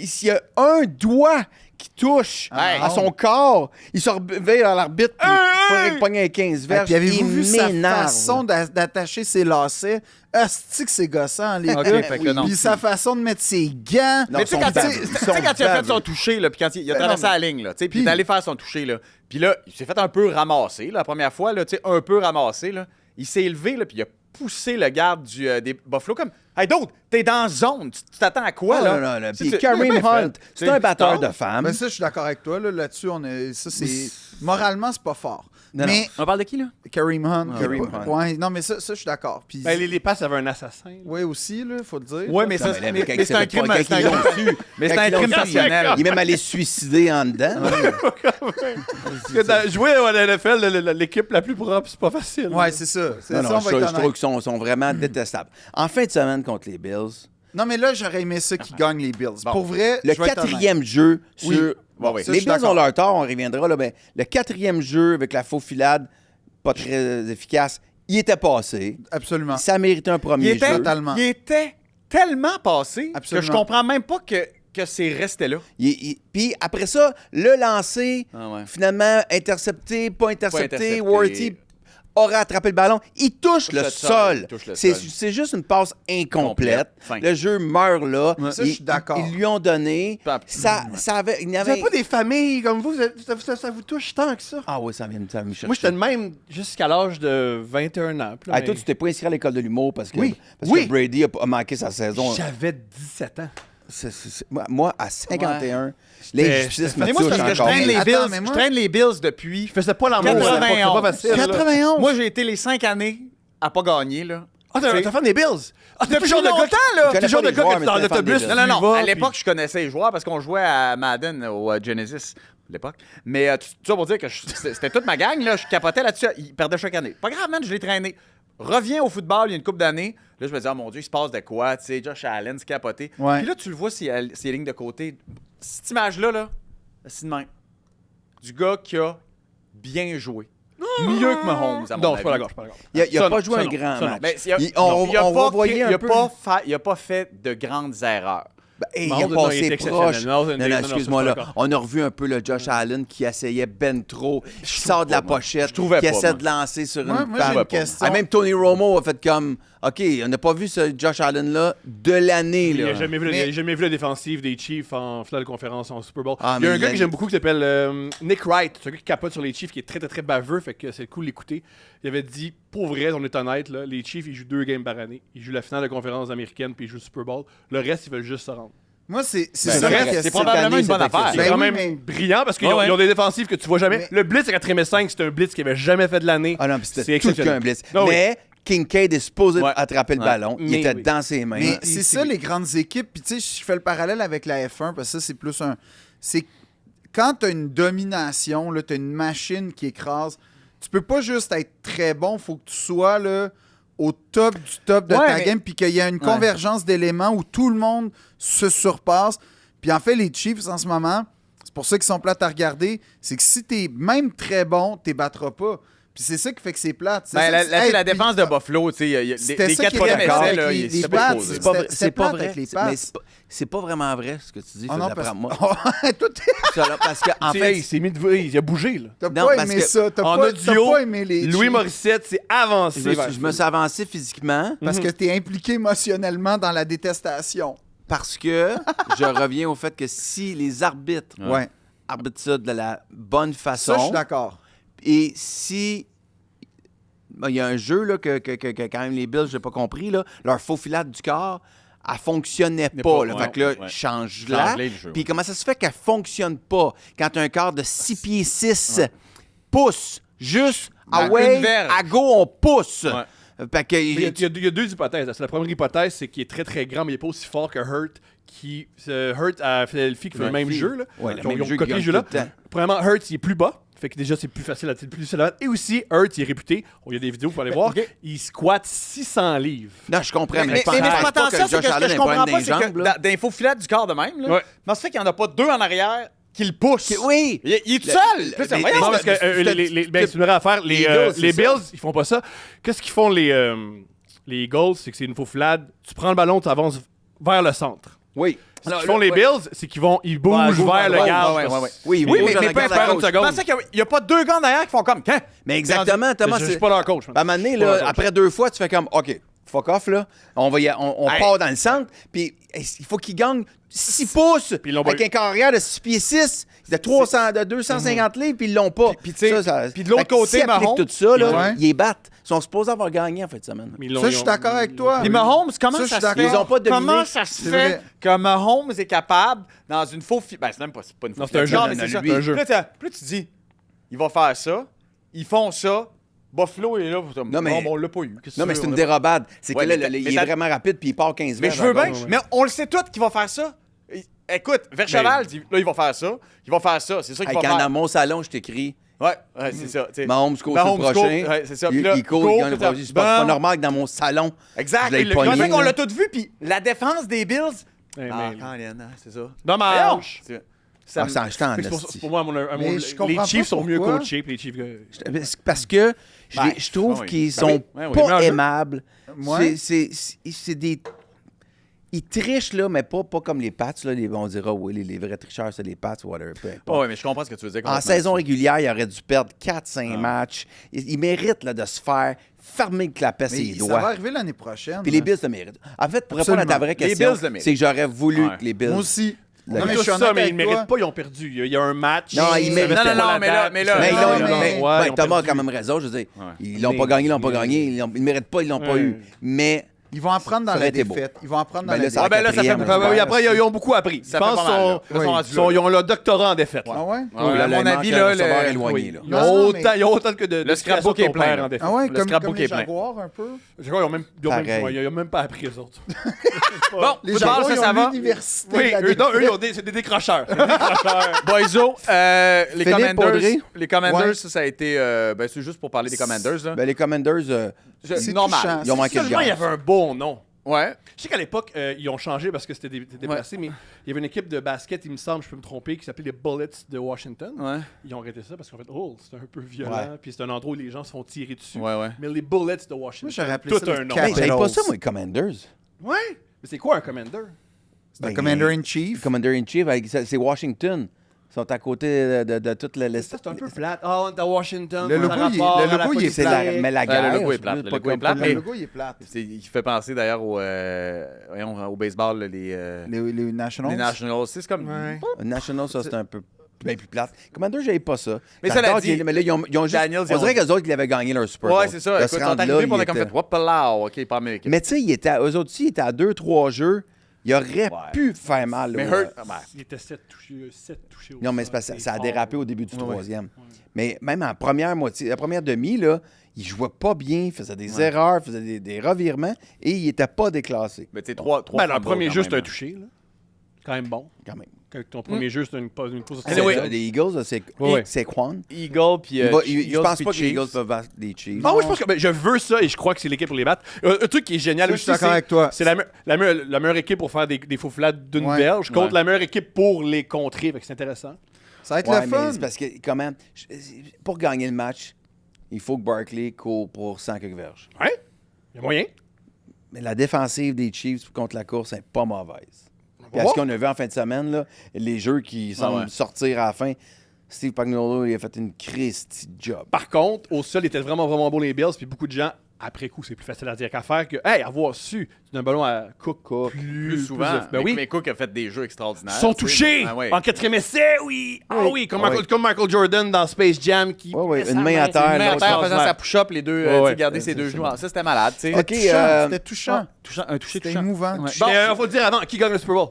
S'il y a un doigt qui touche Hey. à son corps, il se réveille à l'arbitre, puis il faudrait qu'il pogne un 15 Et verges. puis avez-vous il vu sa m'énerve. façon d'attacher ses lacets? Asti que c'est gossant, les Ok, gars. fait que non. Puis sa façon de mettre ses gants. Non, Mais tu sais, ils quand sont baveux. tu Ils sais, sont quand il a fait baveux. son toucher, là, puis quand il a traversé la ligne, là, tu sais, puis il est allé faire son toucher, là, puis là, il s'est fait un peu ramasser, là, la première fois, là, tu sais, un peu ramassé, là. Il s'est élevé, là, puis il a poussé le garde des Buffalo comme « Hey, d'autres, t'es dans zone, tu t'attends à quoi, Oh, là? non, non, non. Tu Puis sais, Kareem bien fait. Hunt, c'est Tu sais, un batteur tard. de femmes. Mais ça, je suis d'accord avec toi. Là-dessus, ça, c'est... Moralement, c'est pas fort. Non, mais On parle de qui, là? Kareem Hunt. Kareem Hunt. Ouais, non, mais ça, je suis d'accord. Puis, Ben, les passes avaient un assassin. ouais, aussi, là, faut le dire. Ouais, mais Non, ça, mais là, mais quand mais il c'est un s'est fait crime, pas- c'est un quand ils l'ont crime. su, Mais c'est quand un ils l'ont crime su, passionnel. Il est même allé se suicider en dedans. Parce que jouer à la NFL, l'équipe la plus propre, c'est pas facile. Ouais, c'est ça. C'est Non, ça, non, on va je être trouve honnête. qu'ils sont vraiment détestables. En fin de semaine contre les Bills, Non, mais là, j'aurais aimé ça qu'ils gagnent les Bills. Pour vrai, le je vais être honnête. 4e jeu sur... Oui. Bon, oui. Ça, je les suis Bills d'accord. ont leur tort, on reviendra, là, mais le 4e jeu avec la faux filade, pas très efficace, il était passé. Absolument. Ça méritait un Il premier était, jeu. Totalement. il était tellement passé Absolument. que je comprends même pas que c'est resté là. Puis après ça, le lancer, Ah ouais. finalement, intercepté, pas intercepté, intercepté. Worthy aurait attrapé le ballon. Il touche le sol. Il touche le C'est sol. c'est juste une passe incomplète. Fin. Le jeu meurt là. Ça, je suis d'accord. Ils lui ont donné. Pas- Ça avait... Il y Vous avait... n'avez pas des familles comme vous, ça vous touche tant que ça. Ah oui, ça vient me chercher. Moi, j'étais de même jusqu'à l'âge de 21 ans. Puis là, Ah, toi, tu t'es pas inscrit à l'école de l'humour parce que, Oui. parce Oui. que Brady a manqué sa saison. J'avais 17 ans. Moi, à 51, J'étais l'injustice me Mais moi, c'est touche parce que je encore. traîne les Attends, Bills. mais moi- Je traîne les Bills depuis. Je faisais pas l'amour. 91. C'est pas facile. là. 91. Moi, j'ai été les 5 années à pas gagner, là. Ah, t'es fan des Bills? Ah, t'es Depuis le genre de gars longtemps, là. T'es le genre de gars joueurs, qui est dans mais t'es fan l'autobus. des Non, Bills. non, tu non. vas, À puis- l'époque, je connaissais les joueurs parce qu'on jouait à Madden au Genesis à l'époque. Mais tout ça pour dire que c'était toute ma gang, là. Je capotais là-dessus. Ils perdaient chaque année. Pas grave, man, je l'ai traîné. Reviens au football il y a une couple d'années. Là, je me dis, oh mon Dieu, il se passe de quoi? Tu sais, Josh Allen, c'est capoté. Ouais. Puis là, tu le vois, ces lignes de côté. Cette image-là, là, c'est de même. Du gars qui a bien joué. Mieux que Mahomes, à mon Non, avis. je suis pas d'accord, je suis pas d'accord. Il a Ça, pas non, joué ça, un non, grand ça, non. match. Mais On revoyait un peu... il a pas fait de grandes erreurs. Ben, hey, il Mahomes, a non, il passé est exceptionnel. proche. Non, Non, excuse-moi, ça, je suis là. pas d'accord. On a revu un peu le Josh Allen qui essayait ben trop, qui sort de la pochette, trouvais qui pas, essaie moi. de lancer sur Moi, une moi, j'ai patte. une question. Ah, même Tony Romo a fait comme, OK, on n'a pas vu ce Josh Allen-là de l'année. Il là. n'a jamais, vu Mais- il a jamais vu la défensive des Chiefs en finale de conférence en Super Bowl. Ah, il y a mais un gars il que j'aime beaucoup qui s'appelle Nick Wright. C'est un gars qui capote sur les Chiefs, qui est très, très, très baveux, fait que c'est cool de l'écouter. Il avait dit, pour vrai, on est honnête, là, les Chiefs, ils jouent 2 games par année. Ils jouent la finale de conférence américaine, puis ils jouent le Super Bowl. Le reste, ils veulent juste se rendre. Moi, c'est Ben, ça la c'est question. C'est probablement une bonne affaire. C'est Ben quand oui, même mais- brillant parce qu'ils Ouais, ont, ouais. ils ont des défensifs que tu vois jamais. Mais- Le blitz à 4e et 5, c'est un blitz qu'ils n'avaient jamais fait de l'année. Ah non, puis C'est c'était tout exceptionnel. qu'un blitz. Ah oui. Mais Kincaid est supposé Ouais. attraper le Ouais. ballon. Il Mais était oui. dans ses mains. Mais il- c'est ça, les grandes équipes. Puis, tu sais, je fais le parallèle avec la F1 parce que ça, c'est plus un. C'est quand tu as une domination, tu as une machine qui écrase, tu peux pas juste être très bon, faut que tu sois là, au top du top de Ouais, ta mais- game, puis qu'il y a une convergence d'éléments où tout le monde se surpasse. Puis en fait, les Chiefs, en ce moment, c'est pour ça qu'ils sont plates à regarder, c'est que si tu es même très bon, tu ne battras pas. Puis c'est ça qui fait que c'est plate. C'est Ben, ça que- la Hey, défense puis- de Buffalo, tu sais, C'était les ça 4 qui premiers était d'accord essais, avec là, les- ils les s'étaient pas Pats. posés. C'est pas vrai. C'était C'est pas plate vrai. avec les C'est- passes. mais c'est pas vraiment vrai ce que tu dis. Ah non, d'après parce moi. Toi, Parce que en Tu sais, fait, il s'est mis de... Il a bougé, là. t'as Non, pas parce aimé que ça. T'as en pas, audio, t'as pas aimé les Louis Chiefs Morissette s'est avancé. je me suis avancé physiquement parce que t'es impliqué émotionnellement dans la détestation. parce que je reviens au fait que si les arbitres Ouais. arbitrent ça de la bonne Ça, je façon suis d'accord. et si ben, il y a un jeu là, que quand même les Bills, j'ai pas compris, là, leur faux filade du corps, elle fonctionnait N'est pas. pas, là. ouais, Fait que là, ouais. change-la. Change-les, le jeu, Puis ouais. comment ça se fait qu'elle fonctionne pas quand tu as un corps de 6 pieds 6 pouces, juste À away, une verge. à go, on pousse. Ouais. Fait que, Mais il y a deux hypothèses. La première hypothèse, c'est qu'il est très très grand, mais il n'est pas aussi fort que Hurt, qui Hurt à Philadelphie qui fait le même jeu. Là. Ouais, le Ils ont- même ils ont jeu copié qu'ils le jeu-là. gagnent tout le temps. Premièrement, Hurt, il est plus bas. Fait que déjà, c'est plus facile à plus à battre. Et aussi, Hurt, il est réputé. Il y a des vidéos pour aller voir. ok. Il squatte 600 livres. non, je comprends, mais, Mais je pense c'est pas pas tant ça, c'est Josh que ce que Allen je ait un comprends problème pas, c'est dans les que jambes, là. dans les faux filades du corps de même, là, Ouais. comment ça fait qu'il n'y en a pas deux en arrière qui le poussent? Oui! Il est tout Le- seul! le- Puis c'est les- voyons, Non, parce que ben, c'est une vraie affaire. Les Eagles, c'est ça. Bills, ils font pas ça. Qu'est-ce qu'ils font, les Eagles? C'est que c'est une faux filade. Tu prends le ballon, tu avances vers le centre. Oui. Ce qu'ils font, les Bills, c'est qu'ils ils bougent vers le garde. ouais. Oui, Oui, bouge mais dans la peu garde à importe. gauche. une seconde. Je pensais qu'il n'y a pas deux gars derrière qui font comme. Hein? Mais exactement, Thomas, Je c'est... suis pas leur coach. À un moment donné, Je suis pas leur là, coach. après 2 fois, tu fais comme, OK, fuck off, là. On Hey. part dans le centre, puis il faut qu'il gagne 6 pouces Puis ils l'ont pas avec un carrière de 6 pieds 6, de 250 livres, puis ils l'ont pas. Puis, tu sais, puis de l'autre Fait que côté, s'ils appliquent Mahomes, tout ça, là, Ouais. ils les battent. Ils sont supposés avoir gagné en fin de semaine. Mais ils l'ont- Ça, ils je suis ont- d'accord avec toi. Puis Mahomes, comment Ça, je ça suis se fait? d'accord. Ils ont pas dominé. Comment ça se C'est fait vrai. que Mahomes est capable, dans une faux Ben, c'est même pas, c'est pas une faux Non, c'est un jeu. Non, mais Non, c'est ça. lui. C'est un jeu. Puis là, tu dis, il va faire ça, ils font ça, Buffalo est là, Non, mais- on l'a pas eu. Qu'est-ce que Non, mais tu c'est veux, une on a- dérobade. C'est que Ouais, là, mais il mais est t'as- vraiment rapide, puis il part 15 Mais verges je veux à bien, gauche. mais on le sait tous qu'il va faire ça. Écoute, Vercheval, dit, là, il va faire ça, il va faire ça, c'est ça qu'il Hey, va quand faire. dans mon salon, je t'écris, Ouais, c'est ça. tu sais. Mahomes court sur le Mahomes prochain. court, ouais, c'est ça. Puis là, Il court, il gagne le puis ça- prochain. C'est pas Bon. normal que dans mon salon, Exact. je l'ai Et le- pogné, fait qu'on là. l'a tout vu, puis la défense des Bills. Ouais, Ah, mais- Colin, hein, c'est ça. Dommage. C'est- ça me- s'en jetant en Fait que esti. pour moi, Mais je comprends les pas Chiefs sont mieux pourquoi. coachés que les Chiefs. Parce que Ben, je trouve oui. qu'ils Ben sont oui. Ben oui. pas Meilleur jeu. aimables. Ouais. C'est des... Ils trichent, là, mais pas comme les Pats. Là. On dira, oui, les vrais tricheurs, c'est les Pats, whatever, peu importe. Ouais, mais je comprends ce que tu veux dire. En complètement. saison régulière, il aurait dû perdre 4-5 matchs. Il mérite là, de se faire fermer le clapet Mais ses ça va doigts. arriver l'année prochaine. Puis les hein. Bills le méritent. En fait, pour répondre à ta Absolument. vraie Les question, Bills le méritent. c'est que j'aurais voulu Ouais. que les Bills... Moi aussi. Le Non, mais gagnent. je suis Tout honnête ça, mais ils avec ne méritent toi. pas, ils ont perdu. Il y a un match. Non, ils méritent Non, pas. non, mais là, Mais Non, ils l'ont, mais- mais- Ouais, ouais, ils ont Thomas a perdu. quand même raison. Je veux dire, Ouais. ils l'ont pas gagné, ils l'ont pas gagné. Ils ne méritent pas, ils l'ont pas Ouais. eu. Mais Ils vont apprendre dans Ça la aurait été beau. défaite. Ils vont apprendre dans Ben la là, ça défaite. Ah, ben là, ça fait. quatrième, ben oui, Après, ils ont beaucoup appris. Ça Je pense fait pas mal, là. qu'ils Là, ils sont rendus là. ils ont le doctorat en défaite. là. Ah ouais? Ouais, là, à là, mon il avis, manque là, un receveur le- éloigné, Oui. là. Ils Non, ont mais- autant que de scrapbook est plein, là. en défaite. Ah ouais, Le comme scrapbook les est plein. Jaguars un peu. Je crois qu'ils Pareil. n'ont même pas appris, eux autres. Bon, Les football, Jaguars, ça, ils ça ont va. l'université. Oui, de la eux, non, défaite. c'est des décrocheurs. C'est des décrocheurs. Boyzo, les Philippe Commanders. Audrey? Les Commanders, Ouais. ça a été. Ben, c'est juste pour parler des Commanders, là. ben, les Commanders, C'est c'est normal. touchant. ils ont manqué le Seulement, il y gaz. avait un bon nom. Ouais. Je sais qu'à l'époque, ils ont changé parce que c'était déplacé, mais il y avait une équipe de basket, il me semble, je peux me tromper, qui s'appelait les Bullets de Washington. Ouais. Ils ont arrêté ça parce qu'en fait, oh, c'est un peu violent, Ouais. puis c'est un endroit où les gens se font tirer dessus. Ouais, ouais. Mais les Bullets de Moi, Washington, j'aurais appelé tout ça les un nom. Capitals. Hey, j'avais pas ça, moi, les Commanders. Ouais, mais c'est quoi un commander? C'est un Commander-in-Chief. Commander-in-Chief, c'est Washington. Ils sont à côté de toute la liste. Ça, c'est un peu plate. Ah, on est à Washington. Le ça logo, a il est- rapport le à la logo, il est politique. C'est la, mais la Ouais, guerre. le logo est je plate, veux le pas logo est comme- plate, Le mais- logo, il est plate. Il fait penser d'ailleurs voyons, au baseball, là, Les Nationals. les Nationals. C'est comme. Ouais. National, ça, c'est un peu bien plus plate. Commander, j'avais pas ça. Mais ça l'a J'adore dit. qu'ils- Mais là, ils ont juste... Daniels, ils on ont- dirait qu'eux autres, ils avaient gagné leur Super Bowl. Ouais, c'est ça. De Écoute, se ils sont rendre arrivés, là, puis on a ils comme étaient- fait, hop là, OK, pas Américain. Mais tu sais, eux autres aussi, ils étaient à 2-3 jeux. Il aurait pu faire mal. Mais au- Hurt, Il était 7 touchés au Non, mais sol, c'est parce que c'est ça a fort. dérapé au début du troisième. Mais même en première moitié, la première demi, là, il jouait pas bien, il faisait des erreurs, il faisait des revirements et il était pas déclassé, Mais tu sais, 3 Ben, le premier jeu, c'est un touché. Là. Quand même bon. quand même. Quand ton premier jeu, c'est une pause de Anyway, Les Eagles, là, c'est Ouais. Quan. Eagle, puis. Je pense pas que les Eagles peuvent battre les Chiefs. Ah oui, je pense que je veux ça et je crois que c'est l'équipe pour les battre. Un truc qui est génial Ça, aussi, je suis d'accord avec toi. c'est la meilleure équipe pour faire des faux flats d'une Ouais. verge contre Ouais. la meilleure équipe pour les contrer. Fait que c'est intéressant. Ça va être Ouais, le mais fun. c'est parce que, comment, pour gagner le match, il faut que Barkley court pour 100 quelques verges. Ouais, il y a moyen. Mais la défensive des Chiefs contre la course n'est pas mauvaise. Puis à voir. ce qu'on a vu en fin de semaine, là, les jeux qui semblent ouais. sortir à la fin, Steve Pagnuolo, il a fait une Christie job. Par contre, au sol, ils étaient vraiment bon les Bills. Puis beaucoup de gens, après coup, c'est plus facile à dire qu'à faire que, hey, avoir su d'un ballon à Cook Plus souvent. Ben oui. Mais Cook a fait des jeux extraordinaires. Ils sont tu sais. touchés Ah ouais. en quatrième essai, oui. Ah oui, comme, Ouais. Comme Michael Jordan dans Space Jam qui. Ouais, ouais, met une sa main à terre, Une main à l'autre terre en faisant sa push-up, les deux, Ouais, tu ouais. sais, garder ses deux genoux. Ça, c'était malade, tu sais. Ok, C'était touchant. Un touché C'était touchant. émouvant. Ouais. touchant. Mais faut dire avant, qui gagne le Super Bowl?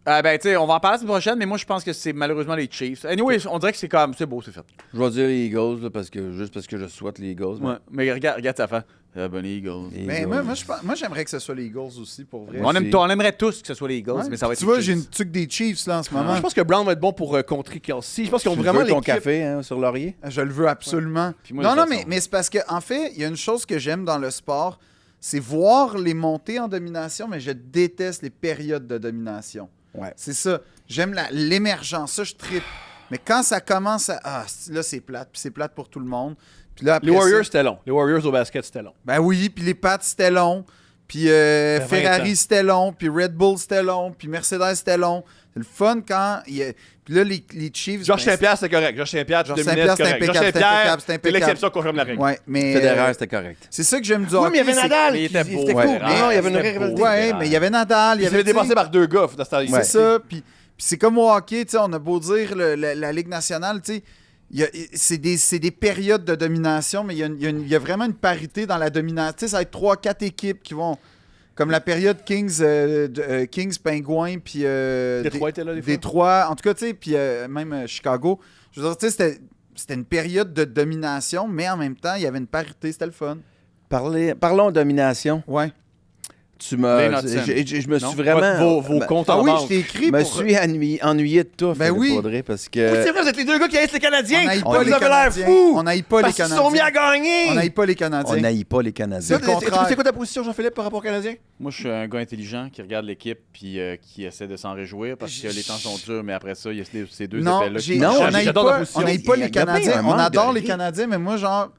Ben, tu sais, on va en parler la semaine prochaine, mais moi, je pense que c'est malheureusement les Chiefs. Anyway, on dirait que c'est comme, c'est beau, c'est fait. Je vais dire les Eagles, là, juste parce que je souhaite les Eagles. Ouais. Mais regarde sa fin. Bonne Eagles. Les Mais Eagles. moi, j'aimerais que ce soit les Eagles aussi, pour vrai. On aimerait tous que ce soit les Eagles, Ouais. mais ça va être Tu les vois, j'ai Chiefs. une tuque des Chiefs là en ce moment. Je pense que Brown va être bon pour contrer Kelsey. Je pense qu'ils ont Tu vraiment veux ton l'équipe. café hein, sur Laurier? Je le veux absolument. Puis moi, Non, de non, toute façon. mais c'est parce que en fait, il y a une chose que j'aime dans le sport, c'est voir les montées en domination, mais je déteste les périodes de domination. Ouais. C'est ça. J'aime l'émergence. Ça, je trippe. Mais quand ça commence à. Ah, là, c'est plate. Puis c'est plate pour tout le monde. Puis là, après Les Warriors, ça- c'était long. Les Warriors au basket, c'était long. Ben oui, puis les Pats, c'était long. Puis 20 Ferrari, ans. c'était long. Puis Red Bull, c'était long. Puis Mercedes, c'était long. C'est le fun quand. Puis là, les Chiefs. Georges ben, Saint-Pierre, c'est correct. Georges Saint-Pierre, tu Georges dominais, Saint-Pierre, c'est correct. c'est Georges impeccable, Saint-Pierre, c'est c'est impeccable. l'exception confirme la règle. Ouais, mais. Federer, c'était correct. C'est ça que j'aime du Oui, hockey. mais il y avait c'est- Nadal. mais il était beau, C'était ouais. cool. Ah, Non, il y avait une c'était vraie beau. rivalité. Ouais, mais il y avait Nadal. Il y Il avait s'est dépassé par deux gars dans cette C'est ça. Puis c'est comme au hockey, tu sais, on a beau dire la Ligue nationale, tu sais, c'est des périodes de domination, mais il y a vraiment une parité dans la domination. Tu sais, ça va être 3-4 équipes qui vont. Comme la période Kings, Penguins, puis. Détroit était là, des fois. Détroit, en tout cas, tu sais, puis même Chicago. Je veux dire, tu sais, c'était une période de domination, mais en même temps, il y avait une parité, c'était le fun. Parlons de domination. Ouais. Tu m'as. Les Hudson. Je me Non? suis vraiment. Vos ben, comptes Ah en oui, banque. je t'ai écrit Je me pour. suis ennuyé de tout, Ben Philippe oui. Audrey, parce Oui, que. c'est vrai, vous êtes les deux gars qui haïssent les On Canadiens. n'aille On pas vous les avez l'air Canadiens. fous. On n'aille pas les Parce qu'ils Canadiens. sont mis à gagner. On n'aille pas les On Canadiens. n'haït pas les Canadiens. C'est le contraire. C'est quoi ta position, Jean-Philippe, par rapport aux Canadiens? Moi, je suis un gars intelligent qui regarde l'équipe puis qui essaie de s'en réjouir parce que les temps sont durs, mais après ça, il y a ces deux Non, appels-là. Non, on n'aille j'adore ta pas, position. on n'aille pas Il y a les bien Canadiens. un On manque adore de les rythme. Canadiens, mais moi, genre.